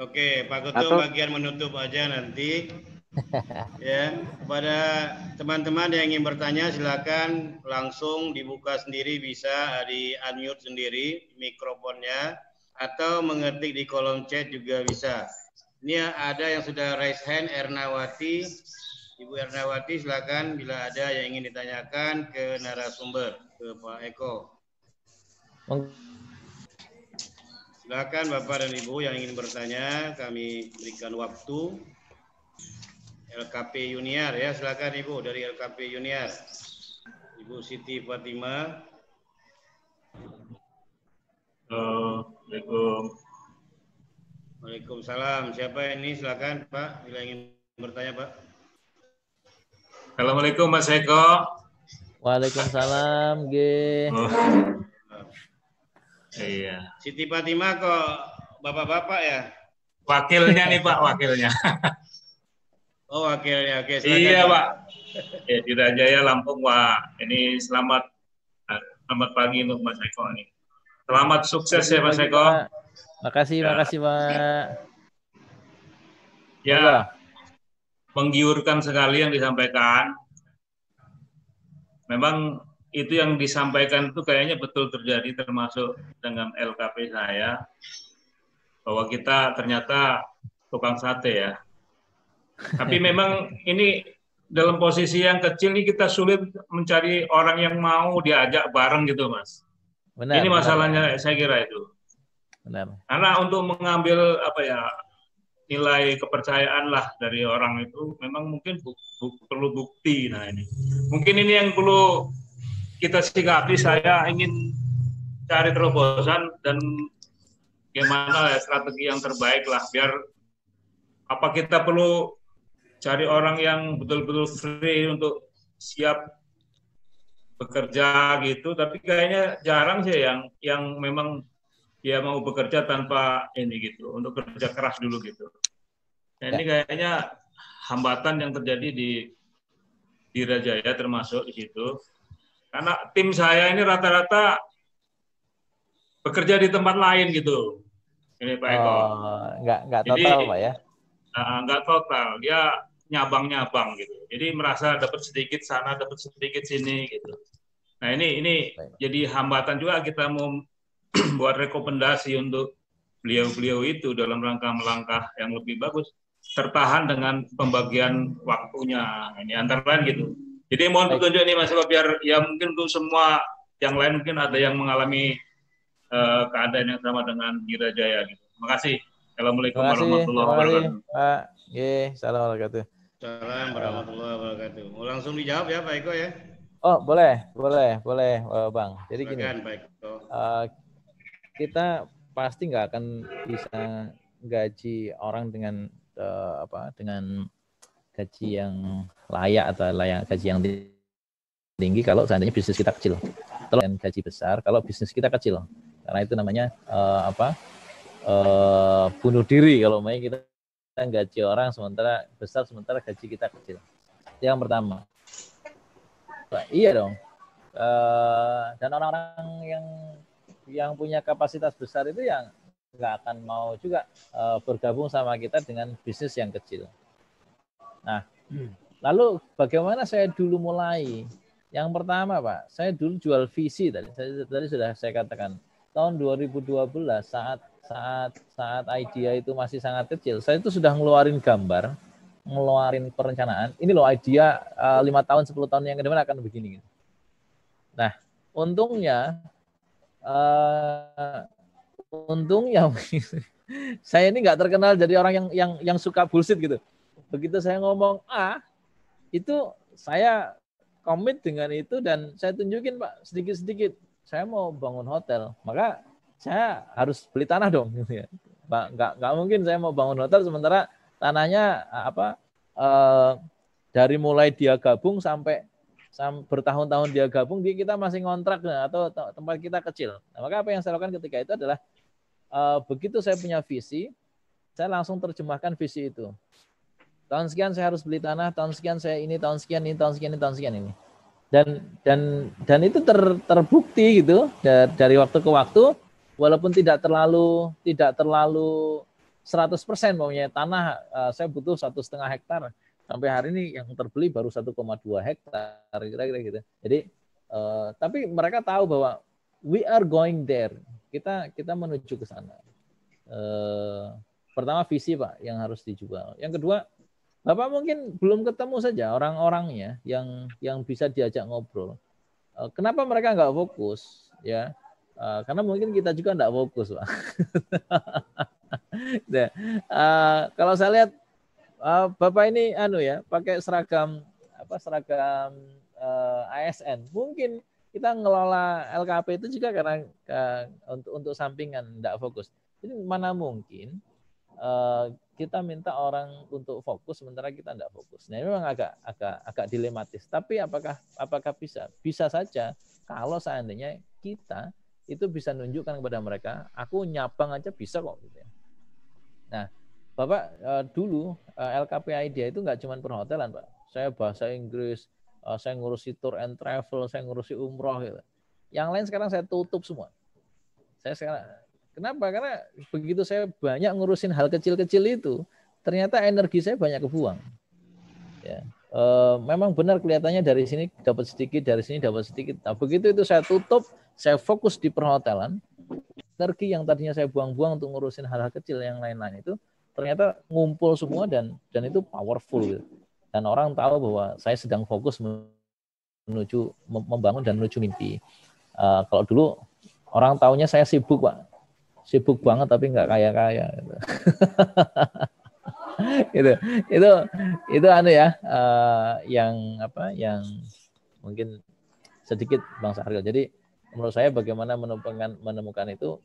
Oke, Pak Ketum bagian menutup aja nanti. Ya, kepada teman-teman yang ingin bertanya silakan langsung dibuka sendiri, bisa di unmute sendiri mikrofonnya atau mengetik di kolom chat juga bisa. Ini ada yang sudah raise hand, Ernawati. Ibu Ernawati silakan bila ada yang ingin ditanyakan ke narasumber, ke Pak Eko. Silakan Bapak dan Ibu yang ingin bertanya, kami berikan waktu. LKP Junior ya, silakan Ibu dari LKP Junior. Ibu Siti Fatima. Assalamualaikum. Waalaikumsalam. Siapa ini? Silakan Pak, bila ingin bertanya Pak. Assalamualaikum Mas Eko. Waalaikumsalam, G. Oh. Iya. Siti Fatima kok bapak-bapak ya? Wakilnya nih Pak, wakilnya. Oh wakilnya, oke. Silakan, Iya Pak. Ya, di Rajaya Lampung Pak. Ini selamat pagi untuk Mas Eko nih. Selamat sukses ya Mas Eko. Pak. Makasih Pak. Ya, menggiurkan sekali yang disampaikan. Memang itu yang disampaikan itu kayaknya betul terjadi, termasuk dengan LKP saya, bahwa kita ternyata tukang sate ya. Tapi memang ini dalam posisi yang kecil ini kita sulit mencari orang yang mau diajak bareng gitu Mas. Ini masalahnya saya kira itu. Benar. Karena untuk mengambil nilai kepercayaan lah dari orang itu memang mungkin perlu bukti. Nah ini mungkin ini yang perlu kita sikapi. Saya ingin cari terobosan dan gimana strategi yang terbaik lah, biar kita perlu cari orang yang betul-betul free untuk siap bekerja gitu, tapi kayaknya jarang sih yang memang dia mau bekerja tanpa ini gitu, untuk kerja keras dulu gitu. Nah, ini kayaknya hambatan yang terjadi di Rajaya termasuk di situ. Karena tim saya ini rata-rata bekerja di tempat lain gitu. Ini Pak Eko. Nggak total Pak ya? Nggak total, dia nyabang-nyabang gitu. Jadi merasa dapat sedikit sana, dapat sedikit sini gitu. Nah ini jadi hambatan juga kita mau buat rekomendasi untuk beliau-beliau itu dalam rangka melangkah yang lebih bagus, tertahan dengan pembagian waktunya. Ini antara lain gitu. Jadi mohon petunjuk nih Mas, biar ya mungkin untuk semua yang lain mungkin ada yang mengalami keadaan yang sama dengan Girajaya gitu. Terima kasih. Assalamualaikum warahmatullahi wabarakatuh. Pak. Salam warahmatullahi. Salam warahmatullahi wabarakatuh. Mau langsung dijawab ya Pak Eko ya? Oh boleh Bang. Jadi gini, kita pasti nggak akan bisa gaji orang dengan dengan gaji yang layak atau gaji yang tinggi kalau seandainya bisnis kita kecil. Dan gaji besar kalau bisnis kita kecil. Karena itu namanya bunuh diri kalau kita gaji orang sementara besar sementara gaji kita kecil. Yang pertama. Iya dong. Dan orang-orang yang punya kapasitas besar itu yang nggak akan mau juga bergabung sama kita dengan bisnis yang kecil. Nah, lalu bagaimana saya dulu mulai? Yang pertama, Pak, saya dulu jual visi tadi sudah saya katakan. Tahun 2012 saat idea itu masih sangat kecil, saya itu sudah ngeluarin gambar, ngeluarin perencanaan. Ini loh idea 5 tahun, 10 tahun yang ke depan akan begini. Nah, untungnya saya ini nggak terkenal jadi orang yang suka bullshit gitu. Begitu saya ngomong itu saya komit dengan itu dan saya tunjukin Pak sedikit-sedikit. Saya mau bangun hotel, maka saya harus beli tanah dong. Gitu ya. Nggak mungkin saya mau bangun hotel sementara tanahnya dari mulai dia gabung sampai bertahun-tahun dia gabung, kita masih ngontrak atau tempat kita kecil. Nah, maka apa yang saya lakukan ketika itu adalah begitu saya punya visi, saya langsung terjemahkan visi itu. Tahun sekian saya harus beli tanah, tahun sekian saya ini, tahun sekian ini, tahun sekian ini, tahun sekian ini. Dan itu terbukti gitu dari waktu ke waktu, walaupun tidak terlalu 100% maunya tanah saya butuh 1,5 hektar. Sampai hari ini yang terbeli baru 1,2 hektar, kira-kira gitu. Jadi, tapi mereka tahu bahwa we are going there. Kita menuju ke sana. Pertama visi Pak yang harus dijual. Yang kedua, Bapak mungkin belum ketemu saja orang-orangnya yang bisa diajak ngobrol. Kenapa mereka nggak fokus? Ya, karena mungkin kita juga nggak fokus, Pak. Nah, kalau saya lihat Bapak ini pakai seragam ASN. Mungkin kita ngelola LKP itu juga karena untuk sampingan tidak fokus. Jadi mana mungkin kita minta orang untuk fokus sementara kita tidak fokus. Nah, memang agak dilematis. Tapi apakah bisa? Bisa saja kalau seandainya kita itu bisa nunjukkan kepada mereka, aku nyabang aja bisa kok gitu ya. Nah, Bapak dulu LKP Idea itu nggak cuma perhotelan, Pak. Saya bahasa Inggris, saya ngurusi tour and travel, saya ngurusi umroh gitu. Yang lain sekarang saya tutup semua. Kenapa? Karena begitu saya banyak ngurusin hal kecil-kecil itu, ternyata energi saya banyak kebuang. Ya, memang benar kelihatannya dari sini dapat sedikit, dari sini dapat sedikit. Nah, begitu itu saya tutup, saya fokus di perhotelan, energi yang tadinya saya buang-buang untuk ngurusin hal-hal kecil yang lain-lain itu ternyata ngumpul semua dan itu powerful gitu. Dan orang tahu bahwa saya sedang fokus menuju membangun dan menuju mimpi. Kalau dulu orang taunya saya sibuk, Pak. Sibuk banget tapi nggak kaya-kaya gitu. itu yang mungkin sedikit Bang Syahril. Jadi menurut saya bagaimana menemukan itu,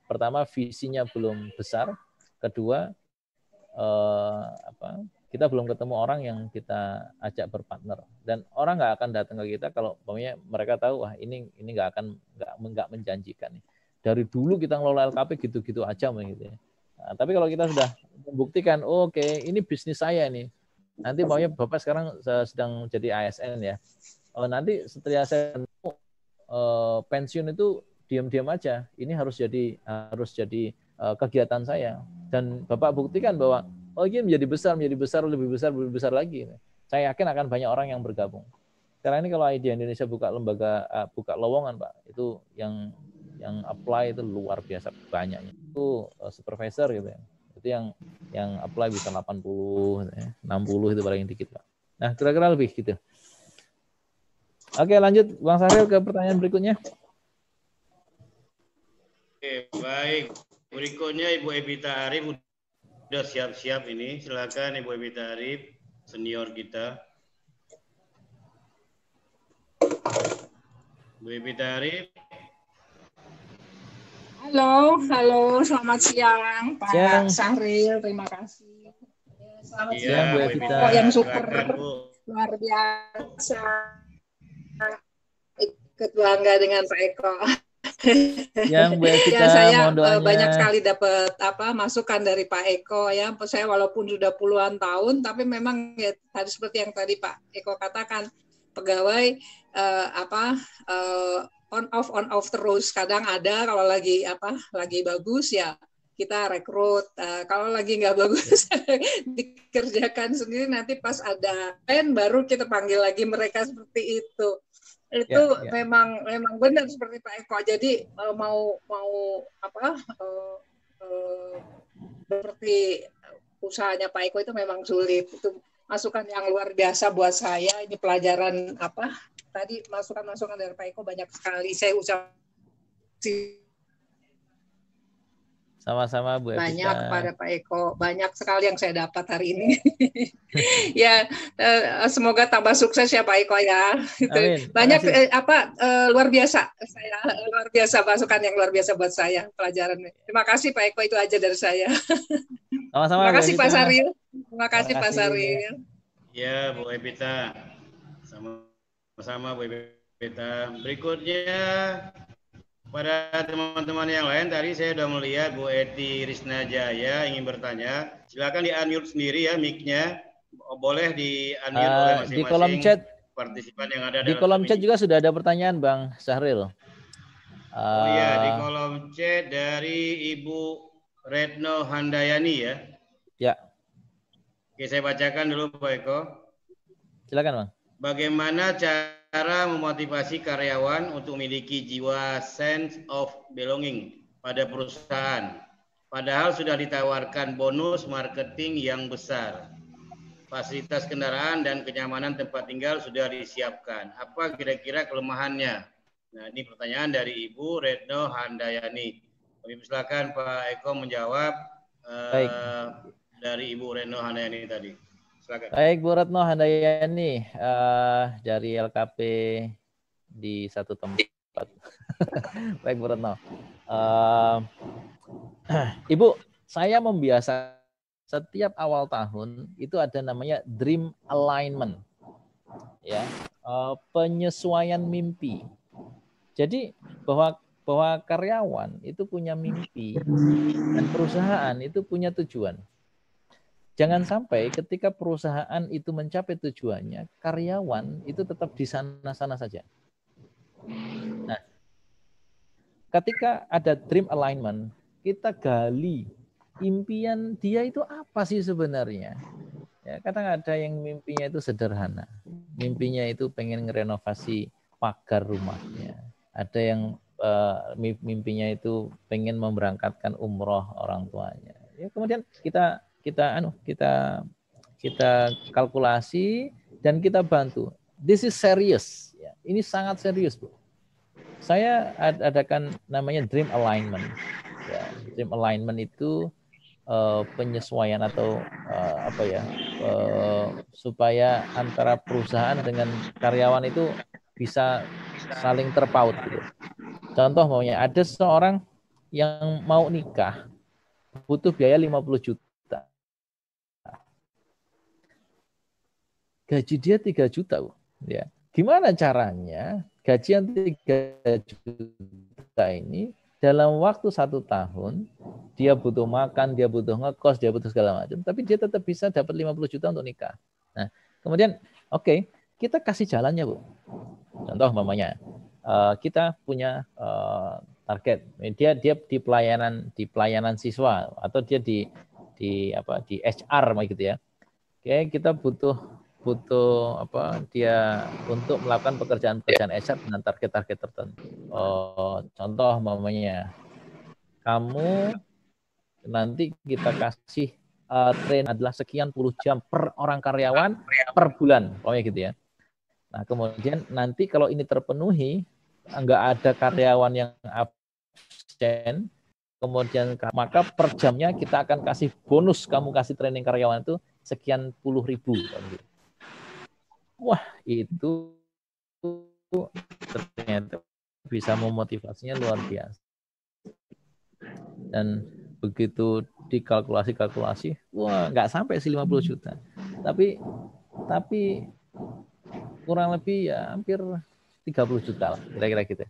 pertama visinya belum besar, kedua kita belum ketemu orang yang kita ajak berpartner, dan orang nggak akan datang ke kita kalau mereka tahu wah ini nggak menjanjikan. Dari dulu kita ngelola LKP gitu-gitu aja gitu ya. Nah, tapi kalau kita sudah membuktikan, oke, ini bisnis saya nih. Nanti Bapak sekarang sedang jadi ASN ya. Nanti setelah saya pensiun itu diam-diam aja. Ini harus jadi kegiatan saya. Dan Bapak buktikan bahwa ini menjadi besar, lebih besar lagi. Saya yakin akan banyak orang yang bergabung. Karena ini kalau Idea Indonesia buka lowongan, Pak, itu yang apply itu luar biasa banyaknya. Itu supervisor gitu ya. Itu yang apply bisa 80, 60 itu paling dikit, Pak. Nah, kira-kira lebih gitu. Oke, lanjut Bang Syahril ke pertanyaan berikutnya. Oke, baik. Berikutnya Ibu Evita Arif udah siap-siap ini. Silakan Ibu Evita Arif, senior kita. Bu Evita Arif. Halo, selamat siang Pak Syahril, terima kasih. Selamat siang Bu Evita. Yang super luar biasa. Ikut bangga dengan Pak Eko. Yang Bu Evita, saya banyak sekali dapat masukan dari Pak Eko ya. Saya walaupun sudah puluhan tahun, tapi memang ya tadi seperti yang tadi Pak Eko katakan, pegawai on off terus. Kadang ada kalau lagi bagus ya kita rekrut. Kalau lagi nggak bagus dikerjakan sendiri. Nanti pas ada baru kita panggil lagi mereka seperti itu. Itu memang benar seperti Pak Eko. Jadi seperti usahanya Pak Eko itu memang sulit. Itu masukan yang luar biasa buat saya. Ini pelajaran tadi masukan dari Pak Eko banyak sekali. Saya ucapkan sama-sama Bu Evita. Banyak kepada Pak Eko, banyak sekali yang saya dapat hari ini. Ya, semoga tambah sukses ya Pak Eko ya. Amin. Banyak luar biasa. Luar biasa masukan yang luar biasa buat saya pelajaran. Terima kasih Pak Eko, itu aja dari saya. Sama-sama. Terima kasih Pak Syahril. Terima kasih Pak Syahril. Ya Bu Evita, sama-sama Bu Evita. Berikutnya pada teman-teman yang lain, tadi saya sudah melihat Bu Eti Risna Jaya ingin bertanya. Silakan di-unmute sendiri ya mic-nya. Boleh di-unmute oleh masing-masing di kolom chat, partisipan yang ada di kolom chat juga sudah ada pertanyaan Bang Syahril. Oh iya, di kolom chat dari Ibu Retno Handayani ya. Ya. Oke, saya bacakan dulu Pak Eko. Silakan, Bang. Bagaimana cara memotivasi karyawan untuk memiliki jiwa sense of belonging pada perusahaan? Padahal sudah ditawarkan bonus marketing yang besar. Fasilitas kendaraan dan kenyamanan tempat tinggal sudah disiapkan. Apa kira-kira kelemahannya? Nah, ini pertanyaan dari Ibu Retno Handayani. Kami silakan Pak Eko menjawab Baik. dari Ibu Retno Handayani tadi. Silakan. Baik, Bu Retno Handayani dari LKP di satu tempat. Baik, Bu Retno. Ibu, saya membiasakan setiap awal tahun itu ada namanya dream alignment, ya, penyesuaian mimpi. Jadi bahwa karyawan itu punya mimpi dan perusahaan itu punya tujuan. Jangan sampai ketika perusahaan itu mencapai tujuannya, karyawan itu tetap di sana-sana saja. Nah, ketika ada dream alignment, kita gali impian dia itu apa sih sebenarnya. Ya, kadang ada yang mimpinya itu sederhana. Mimpinya itu pengen ngerenovasi pagar rumahnya. Ada yang mimpinya itu pengen memberangkatkan umroh orang tuanya. Ya, kemudian kita kalkulasi dan kita bantu. This is serious. Ya, ini sangat serius, Bu. Saya adakan namanya dream alignment. Ya, dream alignment itu penyesuaian atau supaya antara perusahaan dengan karyawan itu bisa saling terpaut gitu. Contoh maunya ada seseorang yang mau nikah butuh biaya 50 juta. Gaji dia 3 juta, Bu. Ya. Gimana caranya gaji yang 3 juta ini dalam waktu 1 tahun dia butuh makan, dia butuh ngekos, dia butuh segala macam, tapi dia tetap bisa dapat 50 juta untuk nikah. Nah, kemudian oke, kita kasih jalannya, Bu. Contoh umpamanya kita punya target, dia di pelayanan siswa atau dia di HR gitu ya. Oke, kita butuh dia untuk melakukan pekerjaan HR dengan target-target tertentu. Contoh umpamanya kamu nanti kita kasih train adalah sekian puluh jam per orang karyawan per bulan, pokoknya gitu ya. Nah, kemudian nanti kalau ini terpenuhi, nggak ada karyawan yang absen, kemudian maka per jamnya kita akan kasih bonus, kamu kasih training karyawan itu sekian puluh ribu. Wah, itu ternyata bisa memotivasinya luar biasa. Dan begitu dikalkulasi, wah nggak sampai sih 50 juta. Tapi kurang lebih ya hampir 30 juta lah, kira-kira gitu.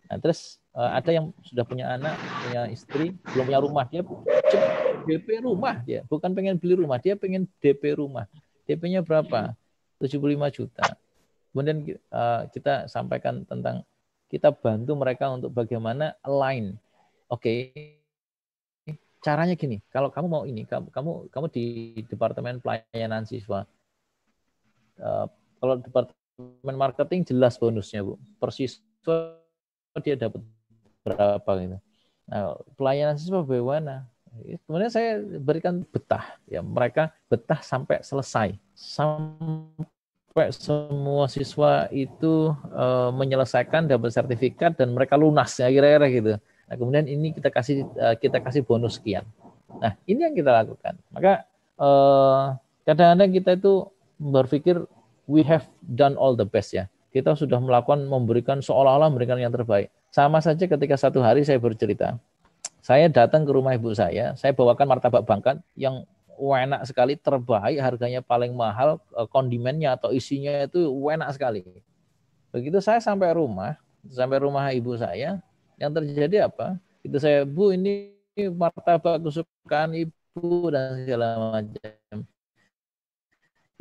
Nah, terus ada yang sudah punya anak, punya istri, belum punya rumah, dia DP rumah, dia bukan pengen beli rumah, dia pengen DP rumah. DP-nya berapa? 75 juta. Kemudian kita sampaikan tentang kita bantu mereka untuk bagaimana align. Oke, caranya gini. Kalau kamu mau ini, kamu di departemen pelayanan siswa. Kalau departemen marketing jelas bonusnya, Bu. Per siswa dia dapat berapa gitu. Nah, pelayanan siswa bagaimana? Kemudian saya berikan betah, ya mereka betah sampai selesai, sampai semua siswa itu menyelesaikan, dapat sertifikat dan mereka lunas, ya kira-kira gitu. Nah, kemudian ini kita kasih bonus sekian. Nah, ini yang kita lakukan. Maka kadang-kadang kita itu berpikir we have done all the best ya. Kita sudah memberikan seolah-olah memberikan yang terbaik. Sama saja ketika satu hari saya bercerita. Saya datang ke rumah ibu saya bawakan martabak bangkat yang enak sekali, terbaik, harganya paling mahal, kondimennya atau isinya itu enak sekali. Begitu saya sampai rumah ibu saya, yang terjadi apa? Itu saya, Bu, ini martabak kesukaan ibu dan segala macam.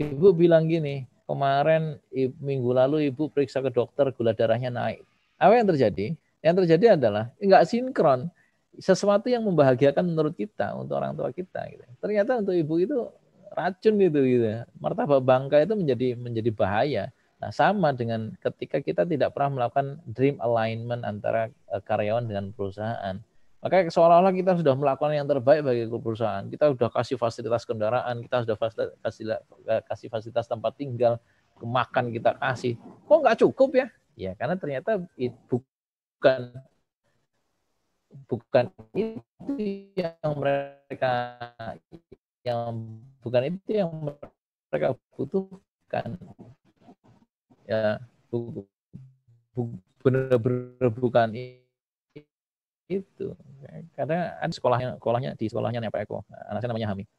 Ibu bilang gini, kemarin minggu lalu ibu periksa ke dokter, gula darahnya naik. Apa yang terjadi? Yang terjadi adalah enggak sinkron. Sesuatu yang membahagiakan menurut kita, untuk orang tua kita. Gitu. Ternyata untuk ibu itu racun gitu. Martabat bangka itu menjadi bahaya. Nah, sama dengan ketika kita tidak pernah melakukan dream alignment antara karyawan dengan perusahaan. Maka seolah-olah kita sudah melakukan yang terbaik bagi perusahaan. Kita sudah kasih fasilitas kendaraan, kita sudah kasih fasilitas tempat tinggal, makan kita kasih. Kok nggak cukup ya? Ya karena ternyata bukan itu yang mereka butuhkan. Ya, benar-benar bukan itu. Karena ada sekolahnya di sekolahnya Pak Eko. Anak saya namanya Hami.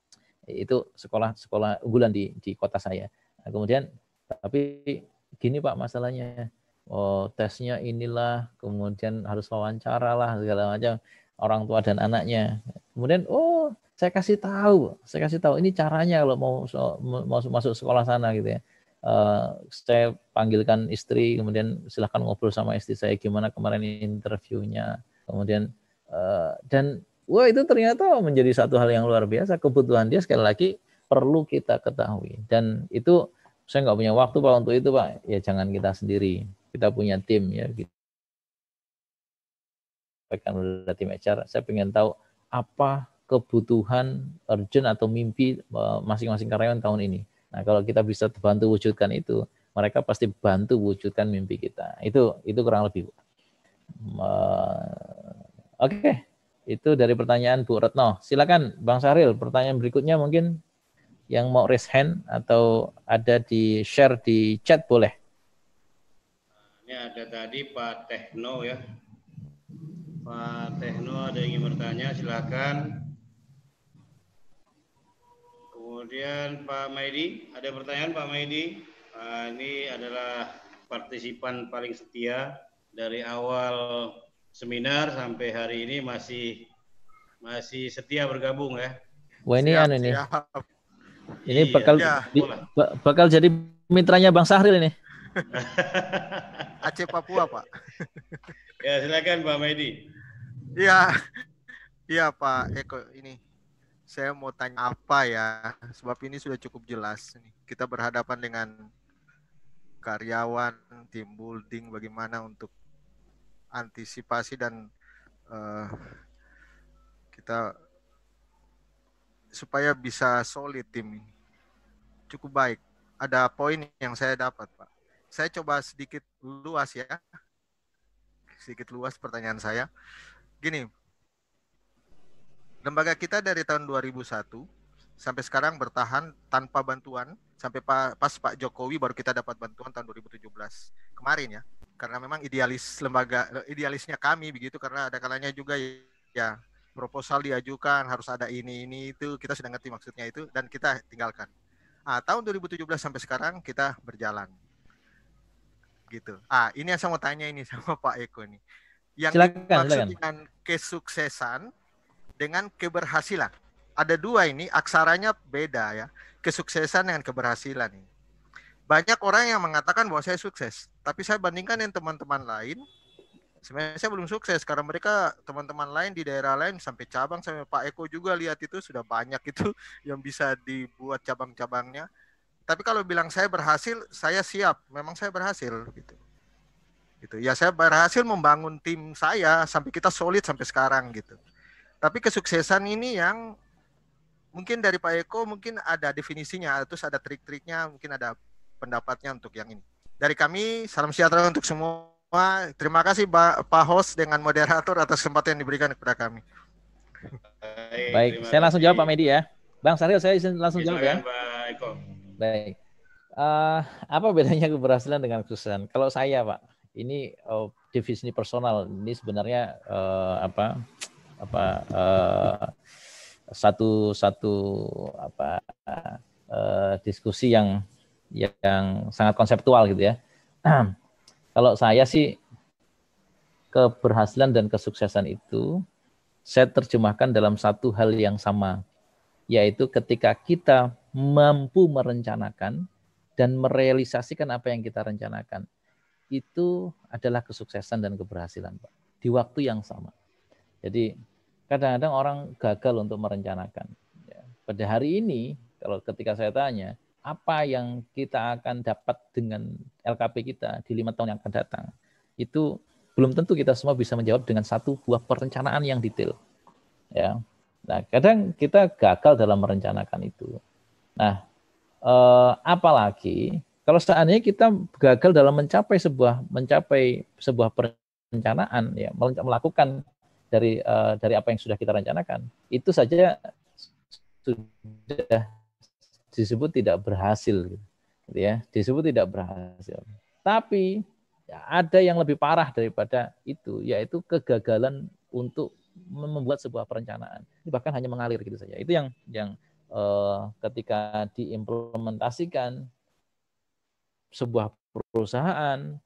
Itu sekolah unggulan di kota saya. Nah, kemudian tapi gini Pak masalahnya. Oh, tesnya inilah, kemudian harus wawancara lah segala macam orang tua dan anaknya. Kemudian saya kasih tahu ini caranya kalau mau masuk sekolah sana gitu ya. Saya panggilkan istri, kemudian silahkan ngobrol sama istri saya gimana kemarin interviewnya, kemudian dan itu ternyata menjadi satu hal yang luar biasa. Kebutuhan dia sekali lagi perlu kita ketahui, dan itu saya nggak punya waktu Pak untuk itu Pak. Ya jangan kita sendiri, kita punya tim ya. Kan udah tim HR, saya pengen tahu apa kebutuhan urgent atau mimpi masing-masing karyawan tahun ini. Nah, kalau kita bisa bantu wujudkan itu, mereka pasti bantu wujudkan mimpi kita. Itu kurang lebih. Oke. Itu dari pertanyaan Bu Retno. Silakan Bang Syahril, pertanyaan berikutnya mungkin yang mau raise hand atau ada di share di chat boleh. Ini ada tadi Pak Tekno ya. Pak Tekno ada yang ingin bertanya, silakan. Kemudian Pak Maidi, ada pertanyaan Pak Maidi? Ini adalah partisipan paling setia dari awal seminar sampai hari ini masih setia bergabung ya. Wah ini siap, ini. Siap. Ini Iya, bakal jadi mitranya Bang Syahril ini. Aceh Papua Pak. Ya silakan Pak Maidi. Iya Pak Eko, ini saya mau tanya apa ya, sebab ini sudah cukup jelas. Kita berhadapan dengan karyawan, team building, bagaimana untuk antisipasi dan kita supaya bisa solid tim ini. Cukup baik. Ada poin yang saya dapat Pak. Saya coba sedikit luas pertanyaan saya. Gini, lembaga kita dari tahun 2001 sampai sekarang bertahan tanpa bantuan sampai pas Pak Jokowi baru kita dapat bantuan tahun 2017 kemarin ya. Karena memang idealisnya kami begitu, karena ada kalanya juga ya proposal diajukan harus ada ini itu, kita sudah ngerti maksudnya itu dan kita tinggalkan. Tahun 2017 sampai sekarang kita berjalan. Gitu. Ini yang saya mau tanya ini sama Pak Eko nih. Yang dimaksud dengan kesuksesan dengan keberhasilan. Ada dua ini, aksaranya beda ya. Kesuksesan dengan keberhasilan ini. Banyak orang yang mengatakan bahwa saya sukses, tapi saya bandingkan dengan teman-teman lain, sebenarnya saya belum sukses karena mereka teman-teman lain di daerah lain sampai cabang, sampai Pak Eko juga lihat itu sudah banyak itu yang bisa dibuat cabang-cabangnya. Tapi kalau bilang saya berhasil, saya siap, memang saya berhasil gitu. Ya saya berhasil membangun tim saya sampai kita solid sampai sekarang gitu. Tapi kesuksesan ini yang mungkin dari Pak Eko mungkin ada definisinya, terus ada trik-triknya, mungkin ada pendapatnya untuk yang ini. Dari kami, salam sejahtera untuk semua. Terima kasih Pak Host dengan moderator atas kesempatan yang diberikan kepada kami. Baik, saya langsung jawab Pak Medi ya. Bang Syahril, saya izin langsung jawab ya. Pak Eko. Baik. Apa bedanya keberhasilan dengan kesuksesan? Kalau saya Pak, ini definisi personal. Ini sebenarnya satu diskusi yang sangat konseptual gitu ya. Kalau saya sih keberhasilan dan kesuksesan itu saya terjemahkan dalam satu hal yang sama, yaitu ketika kita mampu merencanakan dan merealisasikan apa yang kita rencanakan. Itu adalah kesuksesan dan keberhasilan, Pak, di waktu yang sama. Jadi kadang-kadang orang gagal untuk merencanakan. Pada hari ini Kalau ketika saya tanya, apa yang kita akan dapat dengan LKP kita di 5 tahun yang akan datang, itu belum tentu kita semua bisa menjawab dengan satu buah perencanaan yang detail. Ya. Nah, kadang kita gagal dalam merencanakan itu. Nah, apalagi kalau seandainya kita gagal dalam mencapai sebuah perencanaan, ya, melakukan dari apa yang sudah kita rencanakan, itu saja sudah disebut tidak berhasil, gitu ya, disebut tidak berhasil. Tapi ya, ada yang lebih parah daripada itu, yaitu kegagalan untuk membuat sebuah perencanaan. Ini bahkan hanya mengalir gitu saja. Itu yang ketika diimplementasikan sebuah perusahaan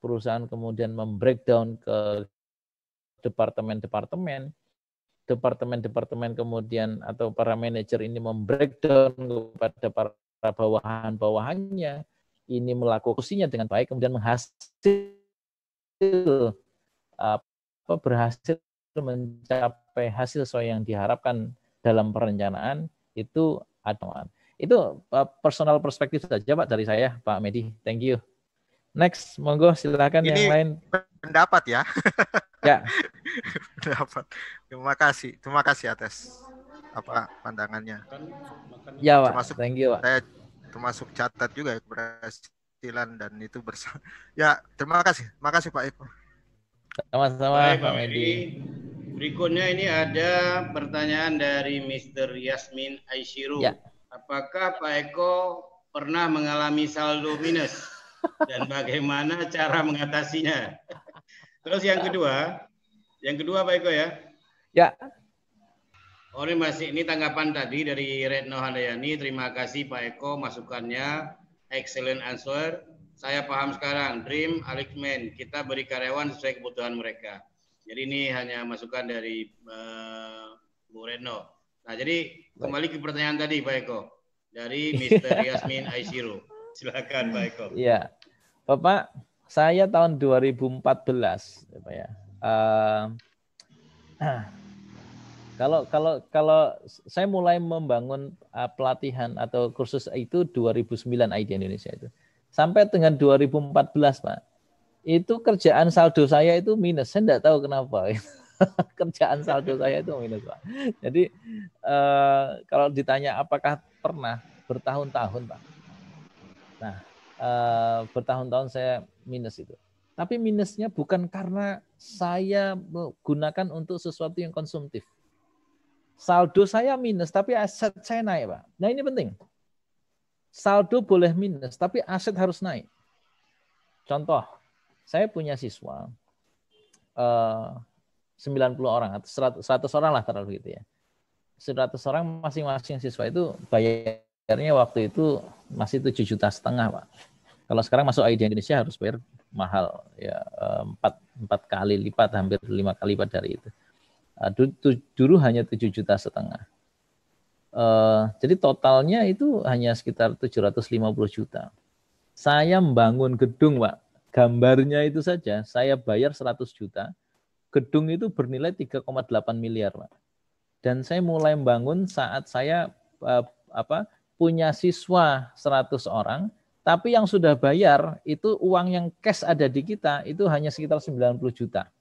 kemudian membreakdown ke departemen kemudian atau para manajer ini membreakdown kepada para bawahan-bawahannya, ini melakukan fungsinya dengan baik, kemudian berhasil mencapai hasil sesuai yang diharapkan dalam perencanaan, itu ada. Itu personal perspektif saja Pak dari saya, Pak Medi. Thank you. Next, monggo silakan Ini yang lain. Pendapat ya. Ya. Pendapat. Terima kasih atas pandangannya. Ya Pak, thank you Pak. Saya termasuk catat juga keberhasilan dan itu bersama. Ya, terima kasih Pak Eko. Sama-sama Pak Medi. Berikutnya ini ada pertanyaan dari Mr. Yasmin Aishiru. Ya. Apakah Pak Eko pernah mengalami saldo minus dan bagaimana cara mengatasinya? Terus yang kedua Pak Eko ya? Ya. Oh ini tanggapan tadi dari Retno Handayani. Terima kasih Pak Eko masukannya. Excellent answer. Saya paham sekarang. Dream alignment. Kita beri karyawan sesuai kebutuhan mereka. Jadi ini hanya masukan dari Bu Retno. Nah jadi kembali ke pertanyaan tadi Pak Eko. Dari Mr. Yasmin Aishiru. Silakan Pak Eko. Iya. Bapak, saya tahun 2014 Pak ya. Kalau saya mulai membangun pelatihan atau kursus itu 2009 ID Indonesia itu. Sampai dengan 2014 Pak, itu kerjaan saldo saya itu minus. Saya tidak tahu kenapa. Kerjaan saldo saya itu minus Pak. Jadi kalau ditanya apakah pernah bertahun-tahun Pak. Nah, bertahun-tahun saya minus itu. Tapi minusnya bukan karena saya menggunakan untuk sesuatu yang konsumtif. Saldo saya minus, tapi aset saya naik, Pak. Nah ini penting. Saldo boleh minus, tapi aset harus naik. Contoh, saya punya siswa 90 orang atau 100 orang lah taruh gitu ya. 100 orang masing-masing siswa itu bayarnya waktu itu masih 7,5 juta, Pak. Kalau sekarang masuk ID Indonesia harus bayar mahal ya, 4 kali lipat, hampir 5 kali lipat dari itu. Dulu hanya 7,5 juta. Jadi totalnya itu hanya sekitar 750 juta. Saya membangun gedung, Pak. Gambarnya itu saja saya bayar 100 juta. Gedung itu bernilai 3,8 miliar, Pak. Dan saya mulai membangun saat saya punya siswa 100 orang, tapi yang sudah bayar itu uang yang cash ada di kita itu hanya sekitar 90 juta.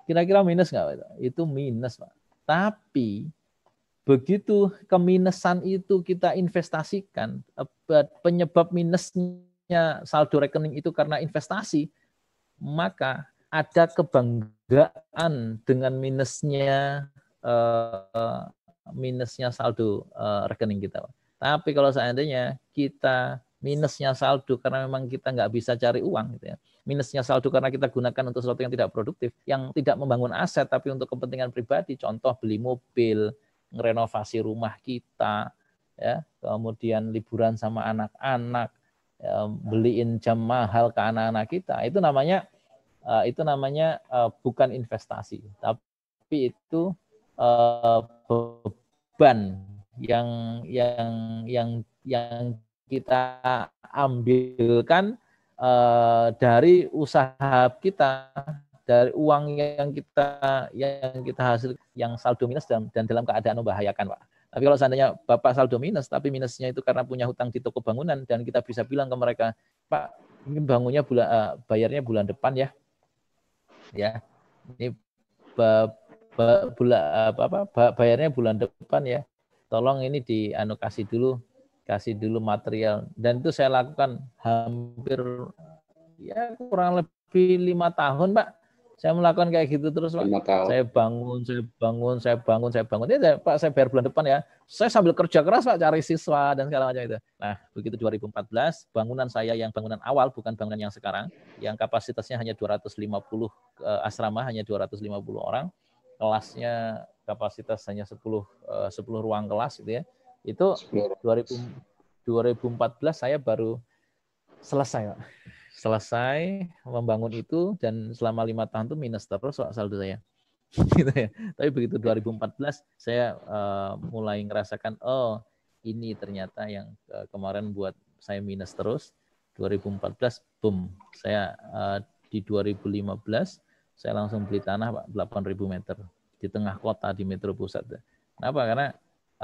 Kira-kira minus nggak Pak? Itu minus Pak. Tapi begitu keminusan itu kita investasikan, penyebab minusnya saldo rekening itu karena investasi, maka ada kebanggaan dengan minusnya saldo rekening kita. Tapi kalau seandainya kita minusnya saldo karena memang kita nggak bisa cari uang, gitu ya. Minusnya saldo karena kita gunakan untuk sesuatu yang tidak produktif, yang tidak membangun aset tapi untuk kepentingan pribadi, contoh beli mobil, renovasi rumah kita, ya, kemudian liburan sama anak-anak, ya, beliin jam mahal ke anak-anak kita, itu namanya bukan investasi, tapi itu beban yang kita ambilkan dari usaha kita, dari uang yang kita hasil, yang saldo minus dan dalam keadaan membahayakan, Pak. Tapi kalau seandainya Bapak saldo minus, tapi minusnya itu karena punya hutang di toko bangunan, dan kita bisa bilang ke mereka, Pak, ini bangunnya bayarnya bulan depan ya. Ya, ini bayarnya bulan depan ya. Tolong ini kasih dulu material. Dan itu saya lakukan hampir ya kurang lebih 5 tahun, Pak. Saya melakukan kayak gitu terus, Pak. Saya bangun. Ya, Pak, saya bayar bulan depan ya. Saya sambil kerja keras, Pak, cari siswa dan segala macam itu. Nah, begitu 2014, bangunan saya yang bangunan awal, bukan bangunan yang sekarang, yang kapasitasnya hanya 250 asrama, hanya 250 orang, kelasnya kapasitas hanya 10 ruang kelas gitu ya. Itu 2014 saya baru selesai, Pak. Selesai membangun itu, dan selama 5 tahun itu minus terus saldo saya. Gitu ya. Tapi begitu 2014 saya mulai ngerasakan, oh ini ternyata yang kemarin buat saya minus terus. 2014 boom, saya di 2015 saya langsung beli tanah, Pak, 8.000 meter di tengah kota di Metro Pusat. Kenapa? Karena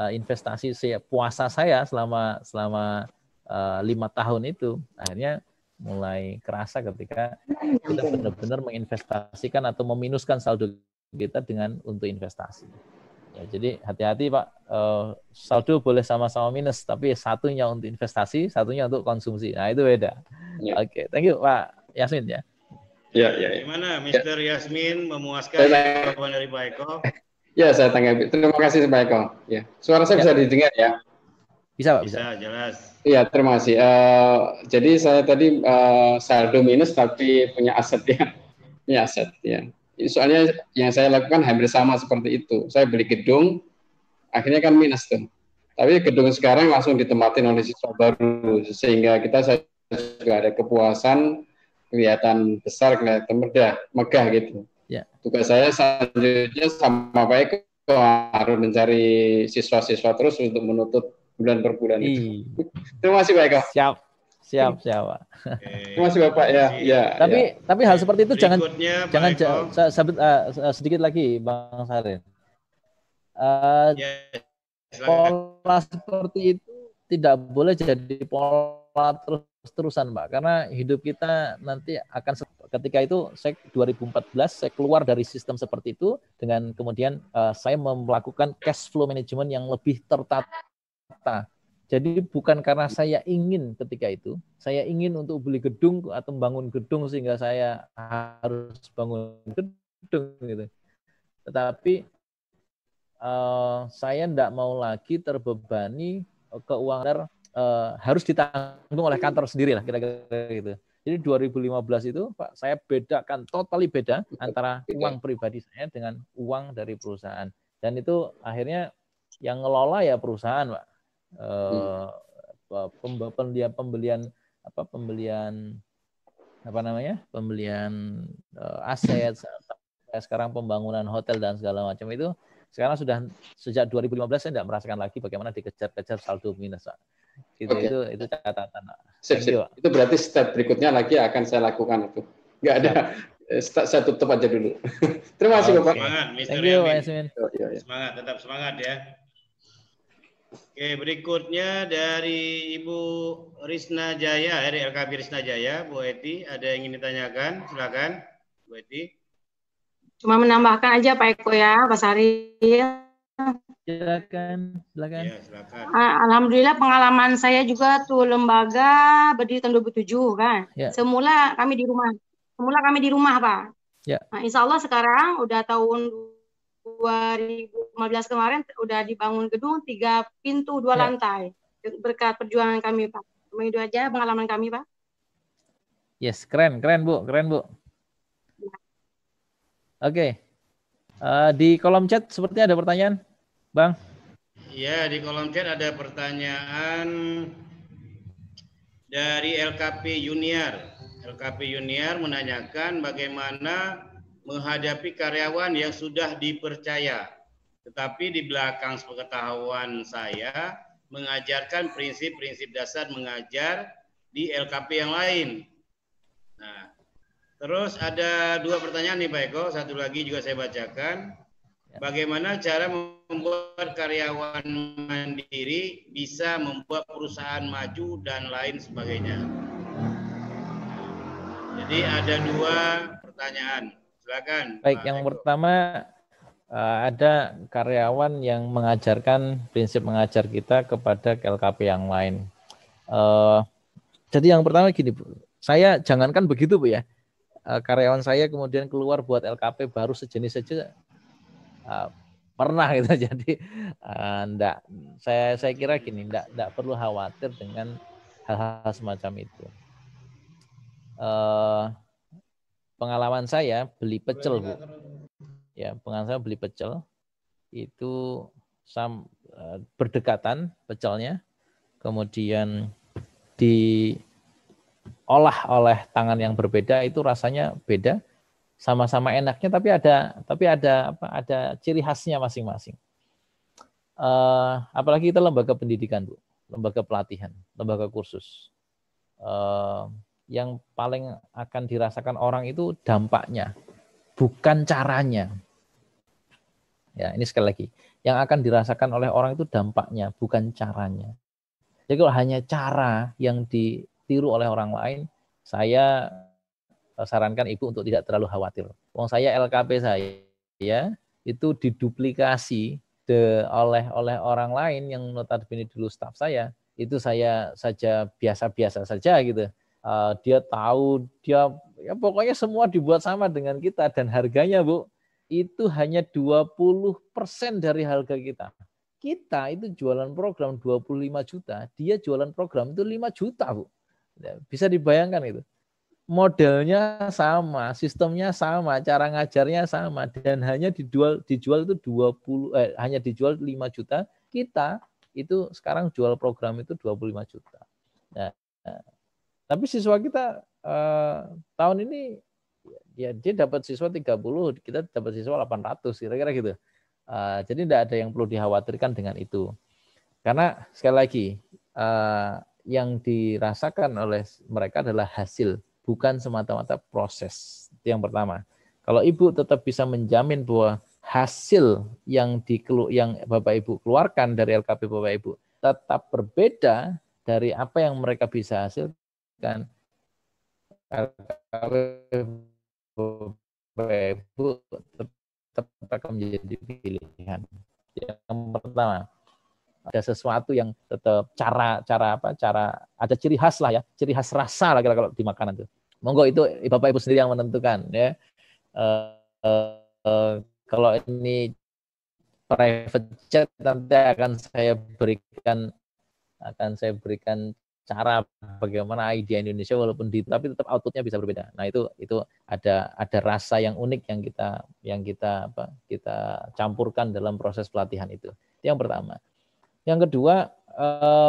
investasi puasa saya selama 5 tahun itu akhirnya mulai kerasa ketika kita benar-benar menginvestasikan atau meminuskan saldo kita untuk investasi. Ya, jadi hati-hati, Pak, saldo boleh sama-sama minus, tapi satunya untuk investasi, satunya untuk konsumsi. Nah, itu beda. Ya. Oke, thank you, Pak Yasmin ya. Ya. Gimana, Mr. Yasmin, memuaskan jawaban dari Pak Eko? Ya, saya tanggapi. Terima kasih, Pak Eko. Ya, suara saya bisa didengar ya? Bisa, Pak. Bisa, jelas. Iya, terima kasih. Jadi saya tadi saldo minus tapi punya aset ya. Punya aset ya. Soalnya yang saya lakukan hampir sama seperti itu. Saya beli gedung, akhirnya kan minus tuh. Tapi gedung sekarang langsung ditempatin oleh siswa baru, sehingga kita juga ada kepuasan, kelihatan besar, kelihatan megah gitu. Ya. Tugas saya selanjutnya sama Pak Eko harus mencari siswa-siswa terus untuk menutup bulan per bulan itu. Terima kasih Pak Eko. Siap Pak. Terima kasih Bapak ya. Tapi hal seperti itu jangan sedikit lagi Bang Sarin. Pola seperti itu tidak boleh jadi pola terus-terusan, Pak, karena hidup kita nanti akan ketika itu saya 2014 saya keluar dari sistem seperti itu dengan kemudian saya melakukan cash flow management yang lebih tertata. Jadi bukan karena saya ingin ketika itu, saya ingin untuk beli gedung atau membangun gedung sehingga saya harus bangun gedung gitu. Tetapi saya tidak mau lagi terbebani keuangan harus ditanggung oleh kantor sendiri lah kira-kira gitu. Jadi 2015 itu Pak, saya bedakan totally beda antara uang pribadi saya dengan uang dari perusahaan. Dan itu akhirnya yang ngelola ya perusahaan, Pak. Pembelian aset, sekarang pembangunan hotel dan segala macam itu sekarang sudah sejak 2015 saya tidak merasakan lagi bagaimana dikejar-kejar saldo minus, Pak. Itu catatan. Itu berarti step berikutnya lagi akan saya lakukan itu. Enggak ada. Saya tutup aja dulu. Terima kasih Bapak. Semangat, Mr. Yamin. Semangat, tetap semangat ya. Oke, berikutnya dari Ibu Risna Jaya, dari LKP Risna Jaya, Bu Eti, ada yang ingin ditanyakan? Silakan, Bu Eti. Cuma menambahkan aja Pak Eko ya, Pak Sari. Silakan. Ya, silakan. Alhamdulillah pengalaman saya juga tuh lembaga berdiri tahun 2007 kan. Ya. Semula kami di rumah Pak. Ya. Nah, insya Allah sekarang udah tahun 2015 kemarin udah dibangun gedung 3 pintu 2 lantai berkat perjuangan kami Pak. Cuma itu aja pengalaman kami Pak. Yes, keren Bu. Ya. Oke. Di kolom chat sepertinya ada pertanyaan, Bang. Ya, di kolom chat ada pertanyaan dari LKP Junior. LKP Junior menanyakan bagaimana menghadapi karyawan yang sudah dipercaya, tetapi di belakang sepengetahuan saya mengajarkan prinsip-prinsip dasar mengajar di LKP yang lain. Nah, terus ada 2 pertanyaan nih Pak Eko, satu lagi juga saya bacakan. Bagaimana cara membuat karyawan mandiri bisa membuat perusahaan maju dan lain sebagainya. Jadi ada 2 pertanyaan. Silakan. Baik, yang pertama ada karyawan yang mengajarkan prinsip mengajar kita kepada LKP yang lain. Jadi yang pertama gini, Bu. Saya jangankan begitu, Bu ya. Karyawan saya kemudian keluar buat LKP baru sejenis saja pernah gitu. Jadi enggak, saya kira gini, enggak perlu khawatir dengan hal-hal semacam itu. Pengalaman saya beli pecel, Bu. Ya, pengalaman saya beli pecel itu berdekatan pecelnya, kemudian diolah oleh tangan yang berbeda, itu rasanya beda. Sama-sama enaknya, tapi ada ciri khasnya masing-masing. Apalagi kita lembaga pendidikan, Bu, lembaga pelatihan, lembaga kursus. Yang paling akan dirasakan orang itu dampaknya, bukan caranya. Ya, ini sekali lagi, yang akan dirasakan oleh orang itu dampaknya, bukan caranya. Jadi kalau hanya cara yang ditiru oleh orang lain, saya sarankan Ibu untuk tidak terlalu khawatir. Wong saya LKP saya itu diduplikasi oleh orang lain yang notabene dulu staf saya, itu saya saja biasa-biasa saja gitu. Dia tahu, ya pokoknya semua dibuat sama dengan kita, dan harganya, Bu, itu hanya 20% dari harga kita. Kita itu jualan program 25 juta, dia jualan program itu 5 juta, Bu. Bisa dibayangkan itu. Modelnya sama, sistemnya sama, cara ngajarnya sama, dan hanya dijual itu hanya dijual 5 juta. Kita itu sekarang jual program itu 25 juta. Nah, tapi siswa kita tahun ini ya dia dapat siswa 30, kita dapat siswa 800, kira-kira gitu. Jadi tidak ada yang perlu dikhawatirkan dengan itu. Karena sekali lagi yang dirasakan oleh mereka adalah hasil, bukan semata-mata proses. Itu yang pertama. Kalau Ibu tetap bisa menjamin bahwa hasil yang Bapak Ibu keluarkan dari LKP Bapak Ibu tetap berbeda dari apa yang mereka bisa hasilkan, LKP Bapak Ibu tetap akan menjadi pilihan. Yang pertama, ada sesuatu yang tetap cara ada ciri khas lah ya, ciri khas rasa lah kalau di makanan itu. Monggo itu Bapak Ibu sendiri yang menentukan ya. Kalau ini private chat nanti akan saya berikan cara bagaimana idea Indonesia walaupun tapi tetap outputnya bisa berbeda. Nah itu ada rasa yang unik yang kita campurkan dalam proses pelatihan itu. Itu yang pertama. Yang kedua,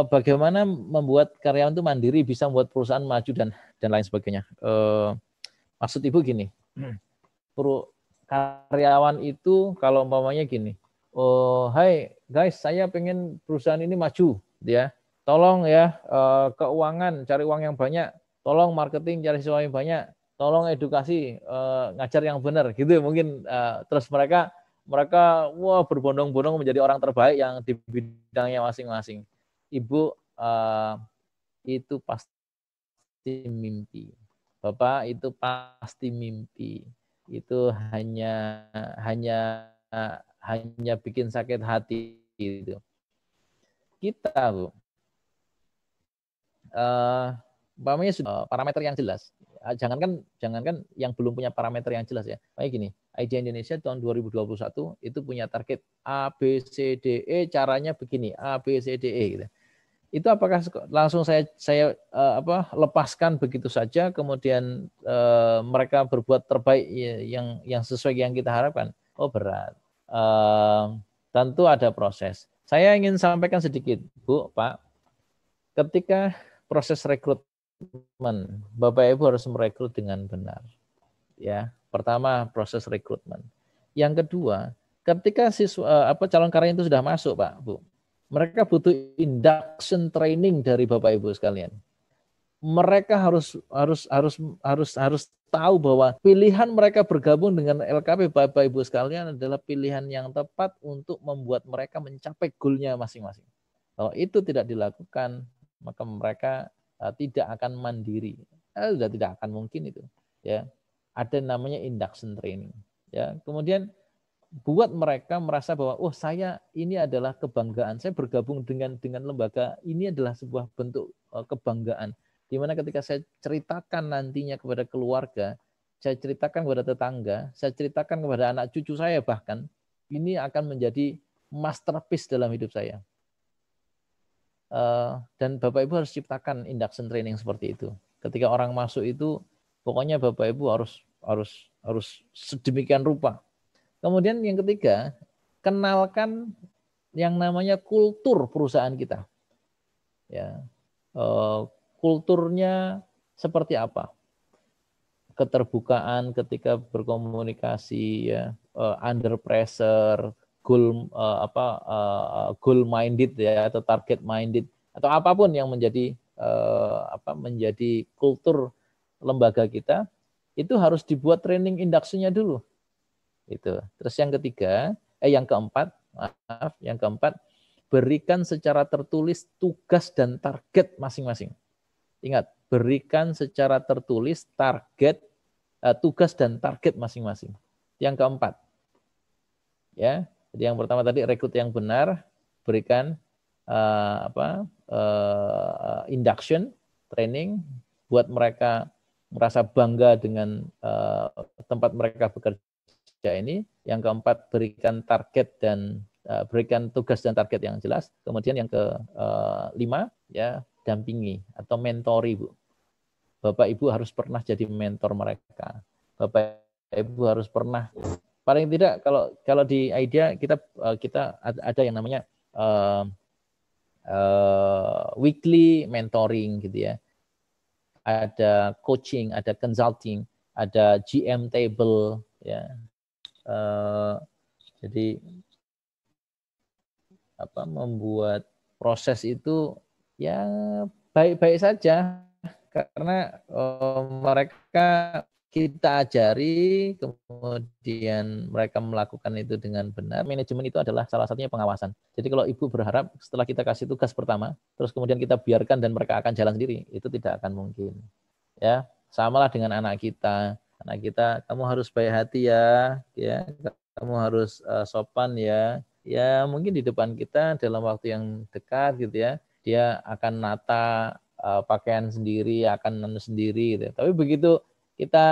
bagaimana membuat karyawan itu mandiri, bisa membuat perusahaan maju dan lain sebagainya. Maksud Ibu gini, karyawan itu kalau umpamanya gini, hai guys, saya pengen perusahaan ini maju, ya. Tolong ya keuangan, cari uang yang banyak. Tolong marketing, cari siswa yang banyak. Tolong edukasi, ngajar yang benar, gitu mungkin. Terus mereka berbondong-bondong menjadi orang terbaik yang di bidangnya masing-masing. Ibu, itu pasti mimpi. Bapak, itu pasti mimpi. Itu hanya bikin sakit hati gitu. Kita, Bu, umpamanya sudah parameter yang jelas. Jangankan yang belum punya parameter yang jelas ya. Kayak gini, IDEA Indonesia tahun 2021 itu punya target A, B, C, D, E, caranya begini, A, B, C, D, E gitu. Itu apakah langsung saya lepaskan begitu saja, kemudian mereka berbuat terbaik yang sesuai yang kita harapkan? Oh, berat. Tentu ada proses. Saya ingin sampaikan sedikit, Bu, Pak. Ketika proses rekrutmen, Bapak Ibu harus merekrut dengan benar. Ya, pertama proses rekrutmen. Yang kedua, ketika calon karyawan itu sudah masuk, Pak, Bu, mereka butuh induction training dari Bapak Ibu sekalian. Mereka harus tahu bahwa pilihan mereka bergabung dengan LKP Bapak Ibu sekalian adalah pilihan yang tepat untuk membuat mereka mencapai goalnya masing-masing. Kalau itu tidak dilakukan, maka mereka tidak akan mandiri. Sudah tidak akan mungkin itu. Ya, ada namanya induction training. Ya, kemudian buat mereka merasa bahwa saya ini adalah kebanggaan. Saya bergabung dengan lembaga ini adalah sebuah bentuk kebanggaan. Di mana ketika saya ceritakan nantinya kepada keluarga, saya ceritakan kepada tetangga, saya ceritakan kepada anak cucu saya bahkan, ini akan menjadi masterpiece dalam hidup saya. Dan Bapak Ibu harus ciptakan induction training seperti itu. Ketika orang masuk itu, pokoknya Bapak Ibu harus sedemikian rupa. Kemudian yang ketiga, kenalkan yang namanya kultur perusahaan kita. Ya, kulturnya seperti apa? Keterbukaan ketika berkomunikasi, ya, under pressure, goal minded ya, atau target minded, atau apapun yang menjadi menjadi kultur lembaga kita, itu harus dibuat training induction-nya dulu. Itu. Terus yang keempat, berikan secara tertulis tugas dan target masing-masing. Ingat, berikan secara tertulis tugas dan target masing-masing. Yang keempat. Ya. Jadi yang pertama tadi rekrut yang benar, berikan induction training buat mereka merasa bangga dengan tempat mereka bekerja ini. Yang keempat, berikan target dan berikan tugas dan target yang jelas. Kemudian yang kelima, ya, dampingi atau mentori, Bu. Bapak Ibu harus pernah jadi mentor mereka. Bapak Ibu harus pernah, paling tidak kalau di IDEA kita ada yang namanya weekly mentoring gitu ya. Ada coaching, ada consulting, ada GM table ya. Jadi membuat proses itu ya baik-baik saja karena mereka kita ajari, kemudian mereka melakukan itu dengan benar. Manajemen itu adalah salah satunya pengawasan. Jadi kalau Ibu berharap setelah kita kasih tugas pertama, terus kemudian kita biarkan dan mereka akan jalan sendiri, itu tidak akan mungkin. Ya, samalah dengan anak kita. Anak kita, kamu harus baik hati ya, kamu harus sopan ya. Ya, mungkin di depan kita dalam waktu yang dekat gitu ya, dia akan nata pakaian sendiri, akan nanu sendiri gitu. Tapi begitu kita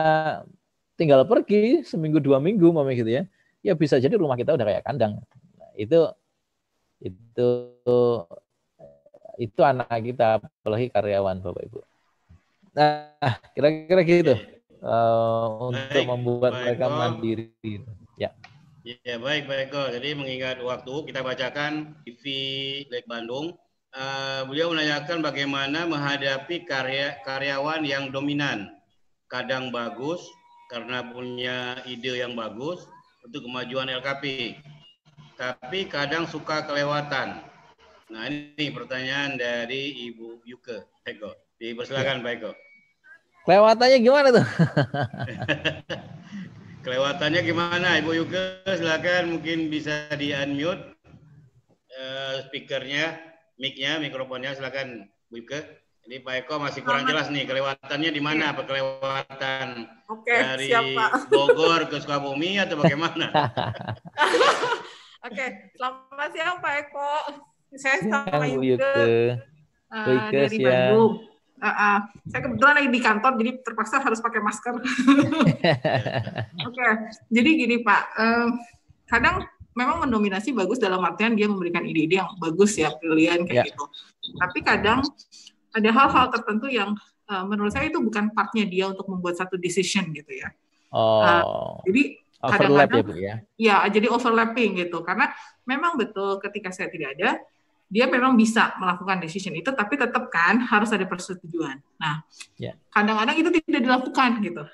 tinggal pergi seminggu 2 minggu mami gitu ya, ya bisa jadi rumah kita udah kayak kandang. Nah, itu anak kita, apalagi karyawan Bapak Ibu. Nah, kira-kira gitu untuk membuat mereka mandiri. Ya. Ya, baik Pak Eko. Jadi mengingat waktu, kita bacakan TV Lek Bandung. Beliau menanyakan bagaimana menghadapi karyawan yang dominan. Kadang bagus karena punya ide yang bagus untuk kemajuan LKP, tapi kadang suka kelewatan. Nah, ini pertanyaan dari Ibu Yuke. Eko, dipersilakan Pak Eko. Kelewatannya gimana tuh? Kelewatannya gimana Ibu Yuke? Silakan, mungkin bisa di-unmute speakernya, mic-nya, mikrofonnya, silakan Bu Yuke. Ini Pak Eko masih kurang jelas nih, kelewatannya di mana? Apa kelewatan dari siap, Bogor ke Sukabumi atau bagaimana? Selamat siang Pak Eko. Saya sama Yuke dari Bandung. Saya kebetulan lagi di kantor, jadi terpaksa harus pakai masker. Jadi gini Pak, kadang memang mendominasi bagus dalam artian dia memberikan ide-ide yang bagus ya, pilihan kayak gitu. Tapi kadang ada hal-hal tertentu yang menurut saya itu bukan partnya dia untuk membuat satu decision gitu ya. Jadi kadang-kadang ya, Bu, ya? Ya, jadi overlapping gitu. Karena memang betul ketika saya tidak ada, dia memang bisa melakukan decision itu, tapi tetap kan harus ada persetujuan. Nah, kadang-kadang itu tidak dilakukan gitu.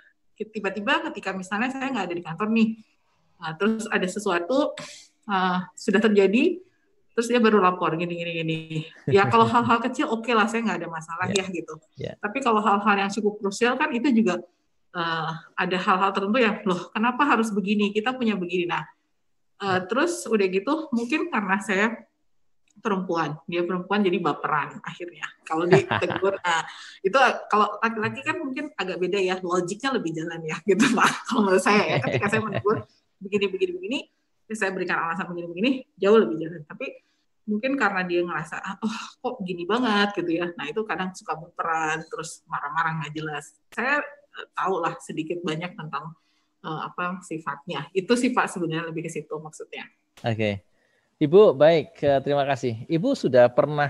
Tiba-tiba ketika misalnya saya nggak ada di kantor nih, terus ada sesuatu sudah terjadi, terus dia baru lapor gini. Ya kalau hal-hal kecil oke lah, saya nggak ada masalah ya gitu. Tapi kalau hal-hal yang cukup krusial kan itu juga ada hal-hal tertentu yang loh kenapa harus begini, kita punya begini. Nah terus udah gitu mungkin karena saya perempuan, dia perempuan jadi baperan akhirnya. Kalau ditegur, nah itu kalau laki-laki kan mungkin agak beda ya, logiknya lebih jalan ya, gitu Pak. Kalau menurut saya ya, ketika saya menegur begini, saya berikan alasan begini, jauh lebih jalan. Tapi mungkin karena dia ngerasa, oh kok gini banget gitu ya. Nah itu kadang suka baperan, terus marah-marah nggak jelas. Saya tahu lah sedikit banyak tentang apa sifatnya. Itu sih Pak sebenarnya lebih ke situ maksudnya. Oke. Ibu, baik, terima kasih. Ibu sudah pernah,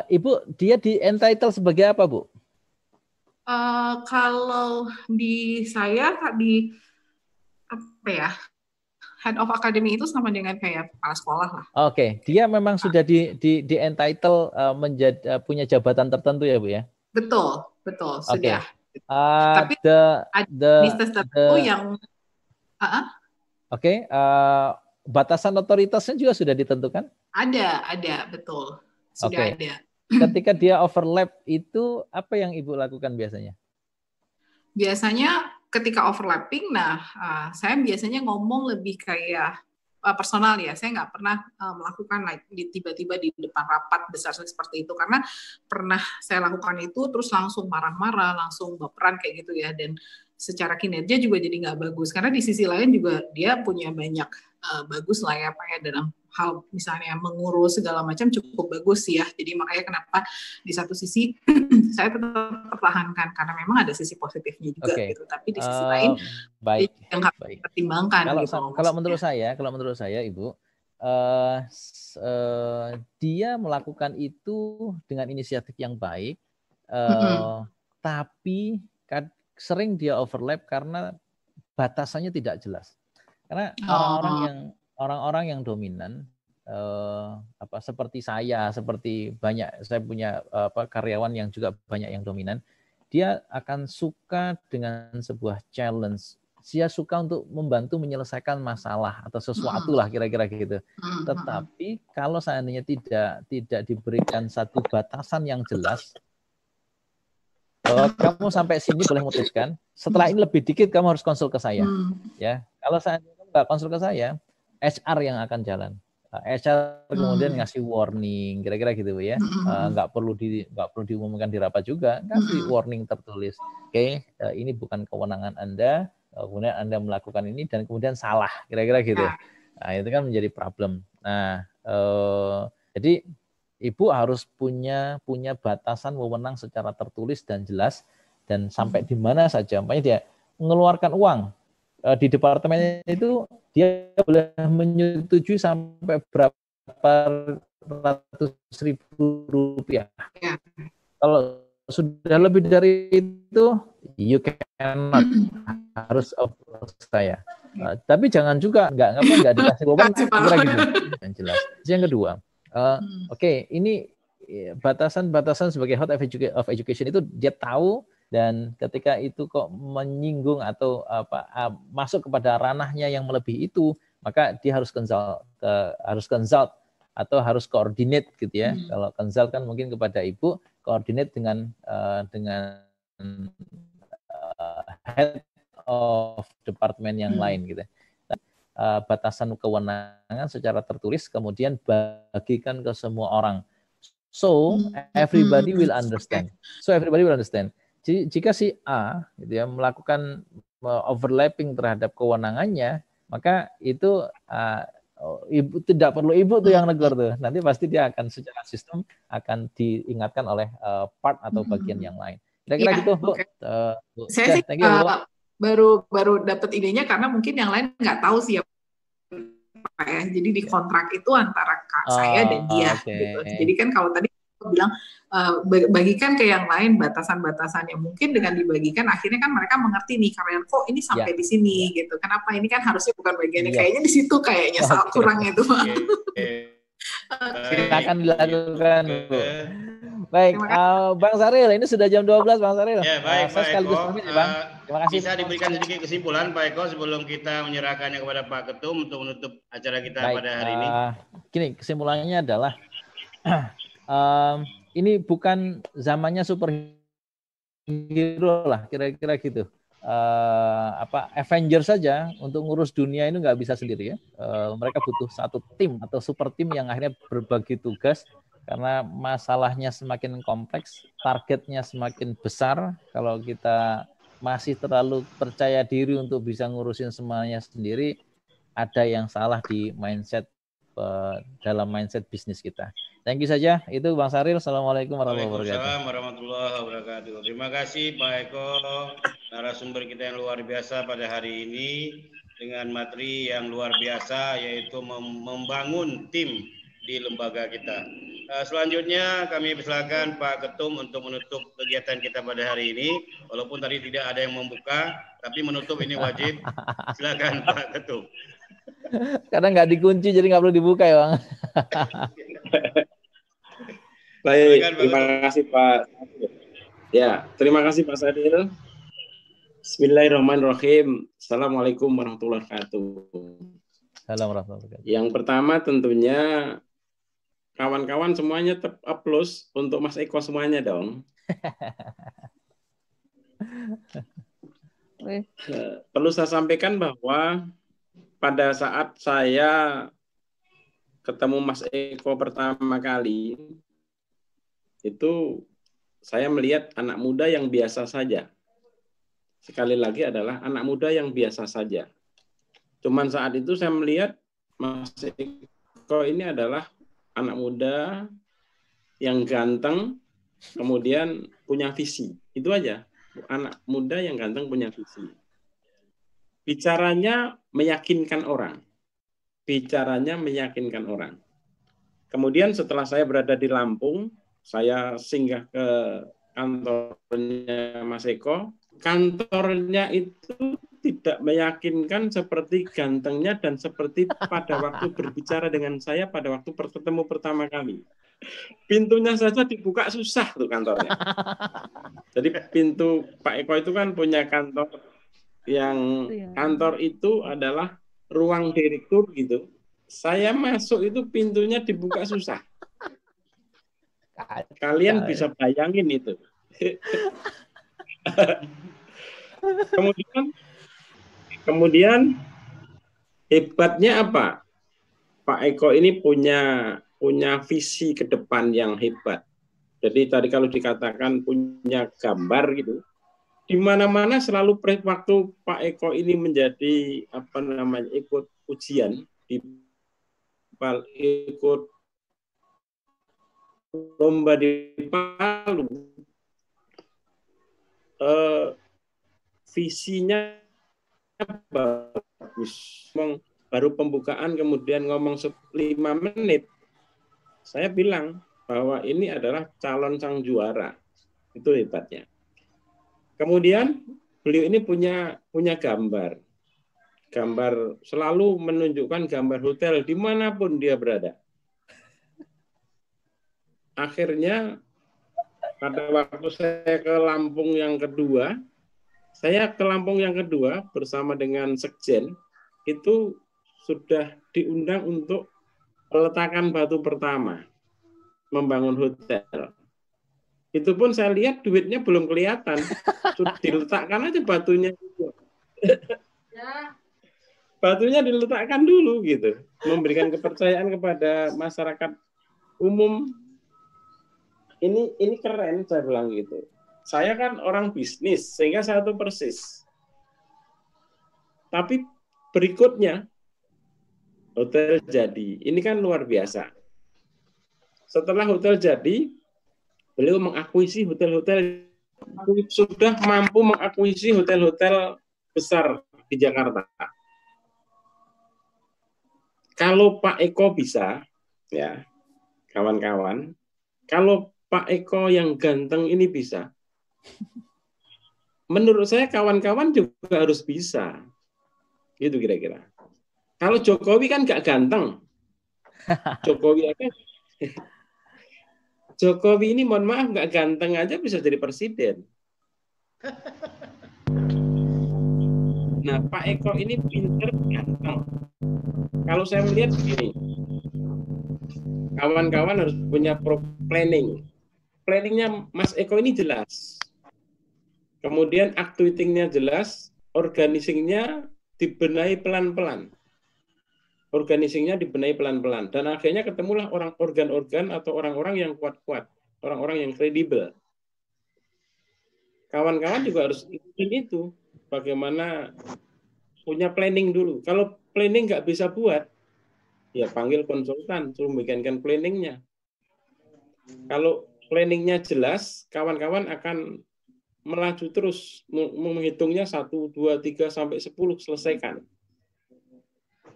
Ibu, dia di entitle sebagai apa, Bu? Kalau di saya, di apa ya, head of academy itu sama dengan kayak kepala sekolah lah. Oke, dia memang sudah di entitle menjadi punya jabatan tertentu ya, Bu ya? Betul, sudah. Tapi ada bisnis tertentu yang... Oke, batasan otoritasnya juga sudah ditentukan? Ada, betul. Sudah ada. Ketika dia overlap itu apa yang Ibu lakukan biasanya? Biasanya ketika overlapping, saya biasanya ngomong lebih kayak personal ya. Saya nggak pernah melakukan tiba-tiba di depan rapat besar seperti itu. Karena pernah saya lakukan itu terus langsung marah-marah, langsung baperan kayak gitu ya. Dan secara kinerja juga jadi nggak bagus. Karena di sisi lain juga dia punya banyak bagus lah ya Pak ya dalam hal misalnya mengurus segala macam cukup bagus ya. Jadi makanya kenapa di satu sisi saya tetap pertahankan karena memang ada sisi positifnya juga gitu. Tapi di sisi lain yang harus dipertimbangkan. Kalau menurut saya Ibu, dia melakukan itu dengan inisiatif yang baik, tapi sering dia overlap karena batasannya tidak jelas. Karena orang-orang yang dominan, seperti saya, seperti saya punya karyawan yang juga banyak yang dominan, dia akan suka dengan sebuah challenge. Dia suka untuk membantu menyelesaikan masalah atau sesuatu lah kira-kira gitu. Tetapi kalau seandainya tidak diberikan satu batasan yang jelas, kamu sampai sini boleh memutuskan. Setelah ini lebih dikit kamu harus konsul ke saya. Ya, kalau seandainya kamu nggak konsul ke saya, HR yang akan jalan. HR kemudian ngasih warning, kira-kira gitu ya. Nggak perlu diumumkan di rapat juga, kasih warning tertulis. Oke, ini bukan kewenangan Anda. Kemudian Anda melakukan ini dan kemudian salah, kira-kira gitu. Nah, itu kan menjadi problem. Nah, jadi Ibu harus punya batasan wewenang secara tertulis dan jelas dan sampai di mana saja. Makanya dia mengeluarkan uang di departemen itu dia boleh menyetujui sampai berapa ratus ribu rupiah. Kalau sudah lebih dari itu, you cannot, harus approach saya. Tapi jangan juga nggak dikasih wewenang kira gitu. Yang jelas. Yang kedua. Ini batasan sebagai head of education itu dia tahu, dan ketika itu kok menyinggung atau masuk kepada ranahnya yang melebihi itu, maka dia harus consult atau harus coordinate gitu ya. Kalau consult kan mungkin kepada Ibu, coordinate dengan head of department yang lain gitu. Batasan kewenangan secara tertulis kemudian bagikan ke semua orang. So everybody will understand. Jadi jika si A gitu ya melakukan overlapping terhadap kewenangannya, maka itu Ibu tidak perlu Ibu tuh yang negur tuh. Nanti pasti dia akan secara sistem akan diingatkan oleh part atau bagian yang lain. Kira-kira gitu, Bu. Saya sih baru dapat idenya karena mungkin yang lain nggak tahu sih ya Pak ya. Jadi di kontrak itu antara saya dan dia gitu. Jadi kan kalau tadi aku bilang bagikan ke yang lain batasan-batasannya, mungkin dengan dibagikan akhirnya kan mereka mengerti nih karyawan kok ini sampai di sini gitu. Kenapa ini kan harusnya bukan bagiannya, kayaknya di situ kayaknya kurangnya itu. Silakan dilakukan, Bu. Baik, Bang Saril, ini sudah jam 12, Bang Saril. Ya, baik, Pak Eko. Terima kasih. Bisa diberikan sedikit kesimpulan, Pak Eko, sebelum kita menyerahkannya kepada Pak Ketum untuk menutup acara kita pada hari ini. Gini, kesimpulannya adalah ini bukan zamannya superhero superhero lah, kira-kira gitu. Avengers saja untuk ngurus dunia ini nggak bisa sendiri ya. Mereka butuh satu tim atau super tim yang akhirnya berbagi tugas karena masalahnya semakin kompleks, targetnya semakin besar. Kalau kita masih terlalu percaya diri untuk bisa ngurusin semuanya sendiri, ada yang salah di mindset dalam mindset bisnis kita. Thank you saja. Itu Bang Saril. Assalamualaikum warahmatullahi wabarakatuh. Waalaikumsalam warahmatullahi wabarakatuh. Terima kasih Pak Eko, narasumber kita yang luar biasa pada hari ini dengan materi yang luar biasa, yaitu membangun tim di lembaga kita. Selanjutnya kami persilakan Pak Ketum untuk menutup kegiatan kita pada hari ini. Walaupun tadi tidak ada yang membuka, tapi menutup ini wajib. Silakan Pak Ketum. Karena nggak dikunci jadi nggak perlu dibuka ya Bang. Baik, terima kasih Pak. Ya, terima kasih Pak Sadil. Bismillahirrahmanirrahim. Assalamualaikum warahmatullahi wabarakatuh. Assalamualaikum warahmatullahi wabarakatuh. Yang pertama tentunya kawan-kawan semuanya applause untuk Mas Eko semuanya dong. Perlu saya sampaikan bahwa pada saat saya ketemu Mas Eko pertama kali, itu saya melihat anak muda yang biasa saja. Sekali lagi adalah anak muda yang biasa saja. Cuman saat itu saya melihat Mas Eko ini adalah anak muda yang ganteng, kemudian punya visi. Itu aja. Anak muda yang ganteng punya visi. Bicaranya meyakinkan orang. Bicaranya meyakinkan orang. Kemudian setelah saya berada di Lampung, saya singgah ke kantornya Mas Eko. Kantornya itu tidak meyakinkan seperti gantengnya dan seperti pada waktu berbicara dengan saya pada waktu bertemu pertama kali. Pintunya saja dibuka susah tuh kantornya. Jadi pintu Pak Eko itu kan punya kantor yang kantor itu adalah ruang direktur gitu. Saya masuk itu pintunya dibuka susah. Kalian bisa bayangin itu. Kemudian hebatnya apa? Pak Eko ini punya visi ke depan yang hebat. Jadi tadi kalau dikatakan punya gambar gitu, di mana-mana selalu waktu Pak Eko ini menjadi ikut ujian, ikut lomba di Palu, visinya bagus. Baru pembukaan kemudian ngomong 5 menit, saya bilang bahwa ini adalah calon sang juara. Itu hebatnya. Kemudian beliau ini punya gambar selalu menunjukkan gambar hotel dimanapun dia berada. Akhirnya pada waktu saya ke Lampung yang kedua, bersama dengan Sekjen itu sudah diundang untuk peletakan batu pertama membangun hotel. Itu pun saya lihat duitnya belum kelihatan. Sudah diletakkan aja batunya. Batunya diletakkan dulu gitu. Memberikan kepercayaan kepada masyarakat umum. Ini keren, saya bilang gitu. Saya kan orang bisnis, sehingga saya tahu persis. Tapi berikutnya, hotel jadi. Ini kan luar biasa. Setelah hotel jadi, beliau mengakuisisi hotel-hotel, sudah mampu mengakuisisi hotel-hotel besar di Jakarta. Kalau Pak Eko bisa, ya kawan-kawan, kalau Pak Eko yang ganteng ini bisa, menurut saya kawan-kawan juga harus bisa. Gitu kira-kira. Kalau Jokowi kan nggak ganteng. Jokowi ini mohon maaf nggak ganteng aja bisa jadi presiden. Nah, Pak Eko ini pinter ganteng. Kalau saya melihat begini, kawan-kawan harus punya planning. Planningnya Mas Eko ini jelas. Kemudian actuating-nya jelas, organizing-nya dibenahi pelan-pelan. Organisingnya dibenahi pelan-pelan. Dan akhirnya ketemulah organ-organ atau orang-orang yang kuat-kuat. Orang-orang yang kredibel. Kawan-kawan juga harus ikutin itu. Bagaimana punya planning dulu. Kalau planning nggak bisa buat, ya panggil konsultan, suruh bikinkan planningnya. Kalau planningnya jelas, kawan-kawan akan melaju terus, menghitungnya 1, 2, 3, sampai 10, selesaikan.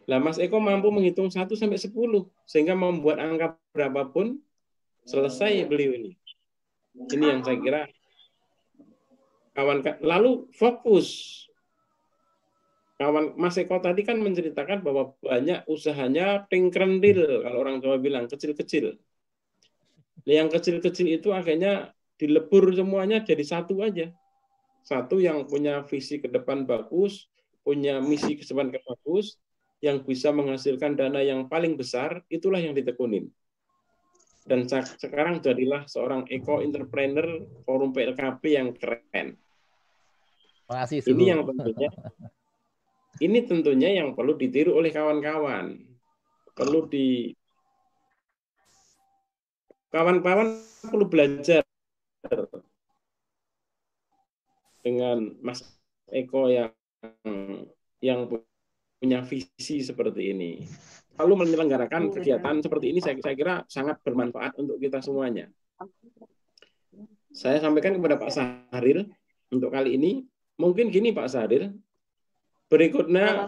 Nah, Mas Eko mampu menghitung 1 sampai 10, sehingga membuat angka berapapun, selesai beliau ini. Ini yang saya kira. Lalu fokus. Mas Eko tadi kan menceritakan bahwa banyak usahanya tingkrendil, kalau orang Jawa bilang, kecil-kecil. Yang kecil-kecil itu akhirnya dilebur semuanya jadi satu aja. Satu yang punya visi ke depan bagus, punya misi ke depan bagus, yang bisa menghasilkan dana yang paling besar, itulah yang ditekunin. Dan sekarang jadilah seorang eco-entrepreneur forum PLKP yang keren. Makasih, ini tentunya yang perlu ditiru oleh kawan-kawan. Kawan-kawan perlu belajar dengan Mas Eko yang punya visi seperti ini. Lalu menyelenggarakan kegiatan seperti ini saya kira sangat bermanfaat untuk kita semuanya. Saya sampaikan kepada Pak Sahril untuk kali ini, mungkin gini Pak Sahril, berikutnya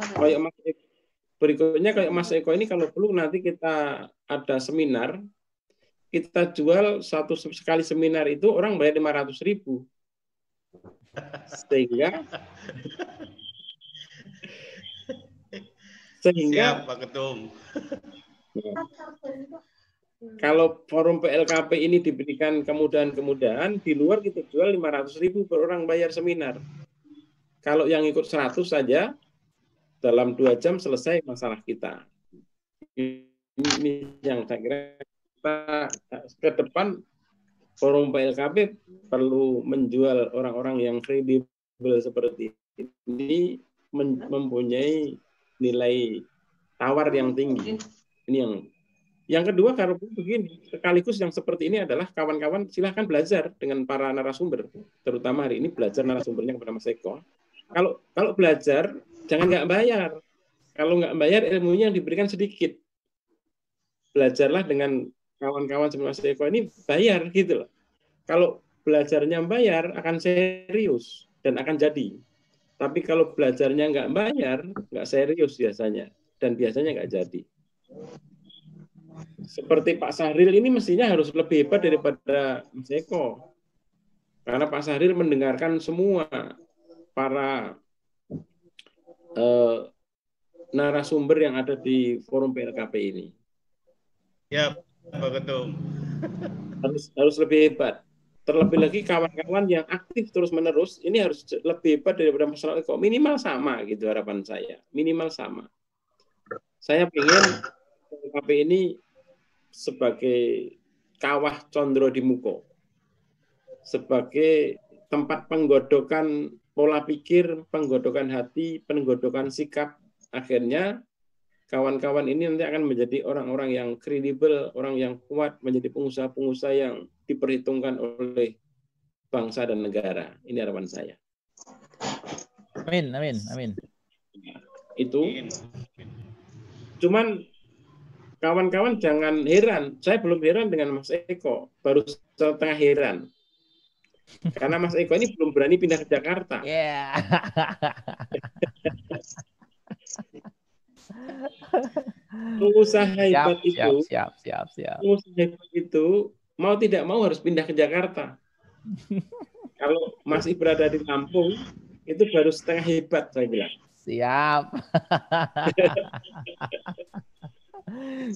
kayak Mas Eko ini kalau perlu nanti kita ada seminar, kita jual sekali seminar itu orang bayar 500.000. Sehingga Siap, Pak Ketum. Kalau forum PLKP ini diberikan kemudahan-kemudahan, di luar kita jual 500.000 per orang bayar seminar. Kalau yang ikut 100 saja, dalam 2 jam selesai masalah kita. Ini yang saya kira kita ke depan forum PLKP perlu menjual orang-orang yang kredibel seperti ini, mempunyai nilai tawar yang tinggi. Ini yang kedua, kalau begini, sekaligus yang seperti ini adalah kawan-kawan silahkan belajar dengan para narasumber, terutama hari ini belajar narasumbernya kepada Mas Eko. Kalau belajar jangan nggak bayar. Kalau nggak bayar, ilmunya yang diberikan sedikit. Belajarlah dengan kawan-kawan seperti Mas Eko ini bayar gitu loh. Kalau belajarnya bayar akan serius dan akan jadi. Tapi kalau belajarnya nggak bayar, nggak serius biasanya. Dan biasanya nggak jadi. Seperti Pak Sahril ini mestinya harus lebih hebat daripada Mas Eko. Karena Pak Sahril mendengarkan semua para narasumber yang ada di forum PLKP ini. Ya, Pak Ketum. Harus lebih hebat. Terlebih lagi kawan-kawan yang aktif terus-menerus, ini harus lebih hebat daripada Mas Eko. Minimal sama gitu harapan saya. Minimal sama. Saya ingin PLKP ini sebagai kawah Condro di Muko. Sebagai tempat penggodokan pola pikir, penggodokan hati, penggodokan sikap. Akhirnya kawan-kawan ini nanti akan menjadi orang-orang yang kredibel, orang yang kuat, menjadi pengusaha-pengusaha yang diperhitungkan oleh bangsa dan negara. Ini harapan saya. Amin, amin, amin. Itu. Cuman kawan-kawan jangan heran. Saya belum heran dengan Mas Eko. Baru setengah heran. Karena Mas Eko ini belum berani pindah ke Jakarta. Yeah. Pengusaha hebat siap. Pengusaha hebat itu mau tidak mau harus pindah ke Jakarta. Kalau masih berada di Lampung, itu baru setengah hebat saya bilang. Siap.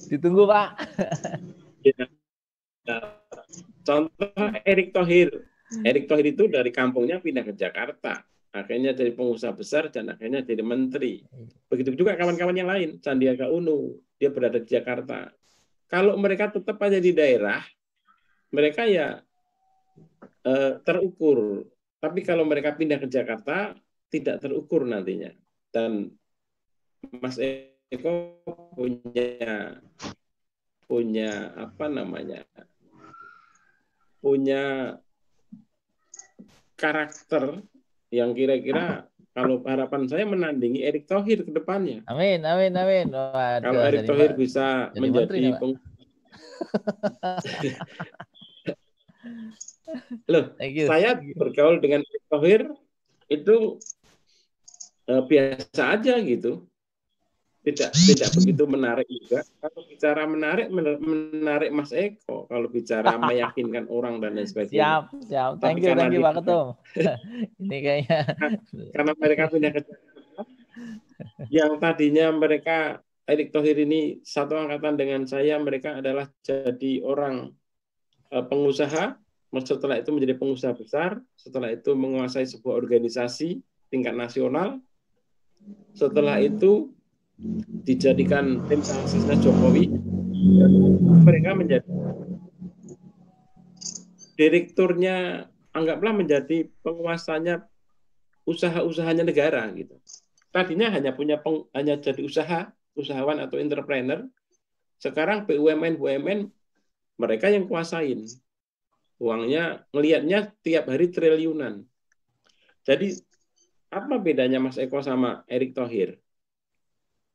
Ditunggu Pak. Ya. Contoh Erick Thohir. Erick Thohir itu dari kampungnya pindah ke Jakarta. Akhirnya jadi pengusaha besar dan akhirnya jadi menteri. Begitu juga kawan-kawan yang lain. Sandiaga Uno, dia berada di Jakarta. Kalau mereka tetap aja di daerah, mereka ya terukur Tapi kalau mereka pindah ke Jakarta, tidak terukur nantinya. Dan Mas Eko punya apa namanya? Punya karakter yang kira-kira kalau harapan saya menandingi Erick Thohir ke depannya. Amin, amin, amin. Waduh, kalau Erick Thohir bisa menjadi Loh, saya bergaul dengan Erick Thohir itu biasa aja gitu. Tidak begitu menarik juga. Kalau bicara menarik Mas Eko. Kalau bicara meyakinkan orang dan lain sebagainya. Siap. Thank you Pak Ketum. Ini kayaknya karena mereka pindah ke Jakarta, yang tadinya mereka Erick Thohir ini satu angkatan dengan saya, mereka adalah jadi orang pengusaha. Setelah itu menjadi pengusaha besar. Setelah itu menguasai sebuah organisasi tingkat nasional. Setelah itu dijadikan tim suksesnya Jokowi, mereka menjadi direkturnya, anggaplah menjadi penguasanya usaha-usahanya negara gitu. Tadinya hanya jadi usahawan atau entrepreneur. Sekarang BUMN mereka yang kuasain. Uangnya ngelihatnya tiap hari triliunan. Jadi apa bedanya Mas Eko sama Erick Thohir?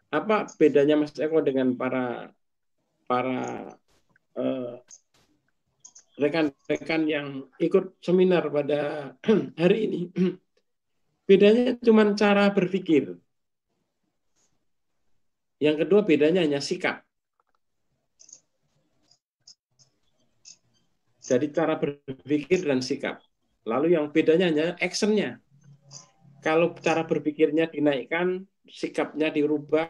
Apa bedanya Mas Eko dengan para rekan-rekan yang ikut seminar pada hari ini? Bedanya cuma cara berpikir. Yang kedua bedanya hanya sikap. Jadi cara berpikir dan sikap. Lalu yang bedanya hanya actionnya. Kalau cara berpikirnya dinaikkan, sikapnya dirubah,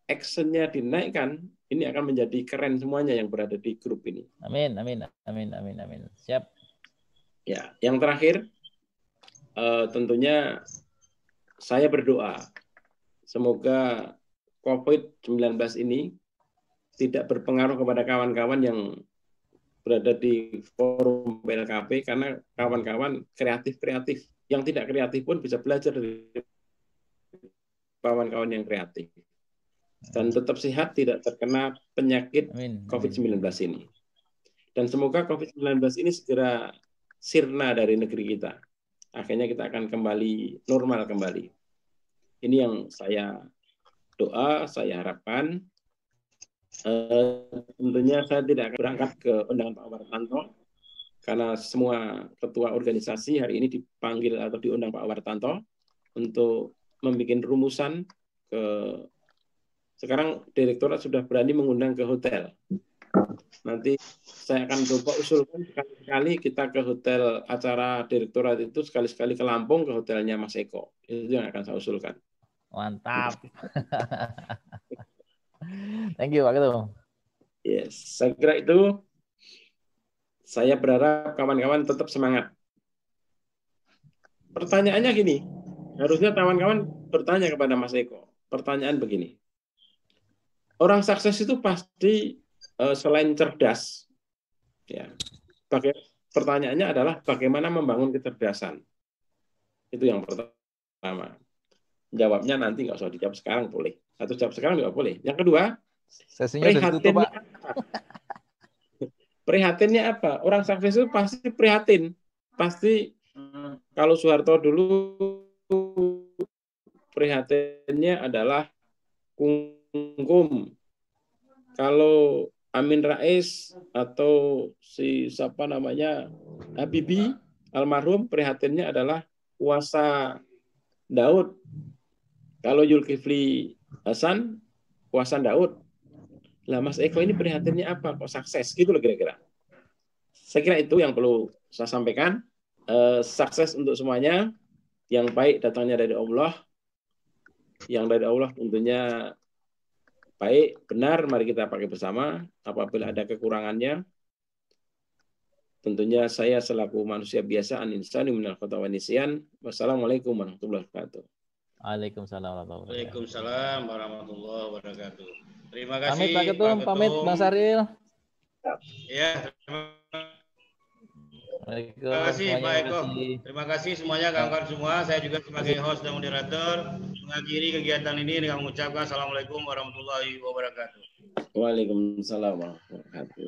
actionnya dinaikkan, ini akan menjadi keren semuanya yang berada di grup ini. Amin. Siap. Ya, yang terakhir, tentunya saya berdoa semoga COVID-19 ini tidak berpengaruh kepada kawan-kawan yang berada di forum PLKP, karena kawan-kawan kreatif. Yang tidak kreatif pun bisa belajar dari kawan-kawan yang kreatif. Dan tetap sehat, tidak terkena penyakit COVID-19 ini. Dan semoga COVID-19 ini segera sirna dari negeri kita. Akhirnya kita akan kembali normal kembali. Ini yang saya doa, saya harapkan. Tentunya saya tidak akan berangkat ke undangan Pak Wartanto, karena semua ketua organisasi hari ini dipanggil atau diundang Pak Wartanto untuk membuat rumusan ke. Sekarang direktorat sudah berani mengundang ke hotel. Nanti saya akan coba usulkan sekali-sekali kita ke hotel acara direktorat itu, sekali-sekali ke Lampung ke hotelnya Mas Eko. Itu yang akan saya usulkan. Mantap. Thank you Pak Ketum. Yes, saya kira itu. Saya berharap kawan-kawan tetap semangat. Pertanyaannya gini, harusnya kawan-kawan bertanya kepada Mas Eko. Pertanyaan begini, orang sukses itu pasti selain cerdas, ya. Pertanyaannya adalah bagaimana membangun kecerdasan. Itu yang pertama. Jawabnya nanti nggak usah dijawab sekarang, boleh. Atau jawab sekarang nggak boleh. Yang kedua, sesinya sudah ditutup, Pak. Prihatinnya apa? Orang sukses itu pasti prihatin. Pasti kalau Soeharto dulu prihatinnya adalah kungkum. Kalau Amin Rais atau si siapa namanya Habibie almarhum, prihatinnya adalah kuasa Daud. Kalau Zulkifli Hasan kuasa Daud. Lah Mas Eko ini prihatinnya apa? Kok sukses? Gitu loh kira-kira. Saya kira itu yang perlu saya sampaikan. Sukses untuk semuanya. Yang baik datangnya dari Allah. Yang dari Allah tentunya baik, benar, mari kita pakai bersama. Apabila ada kekurangannya, tentunya saya selaku manusia biasa, an-insani minal khata' wa nisyan. Wassalamualaikum warahmatullahi wabarakatuh. Waalaikumsalam warahmatullahi wabarakatuh. Terima kasih. Pamit Pak Ketum, pamit Bang Saril. Ya, terima kasih. Terima kasih Pak Eko. Terima kasih semuanya kawan-kawan semua. Saya juga sebagai host dan moderator mengakhiri kegiatan ini dengan mengucapkan Assalamualaikum warahmatullahi wabarakatuh. Waalaikumsalam warahmatullahi wabarakatuh.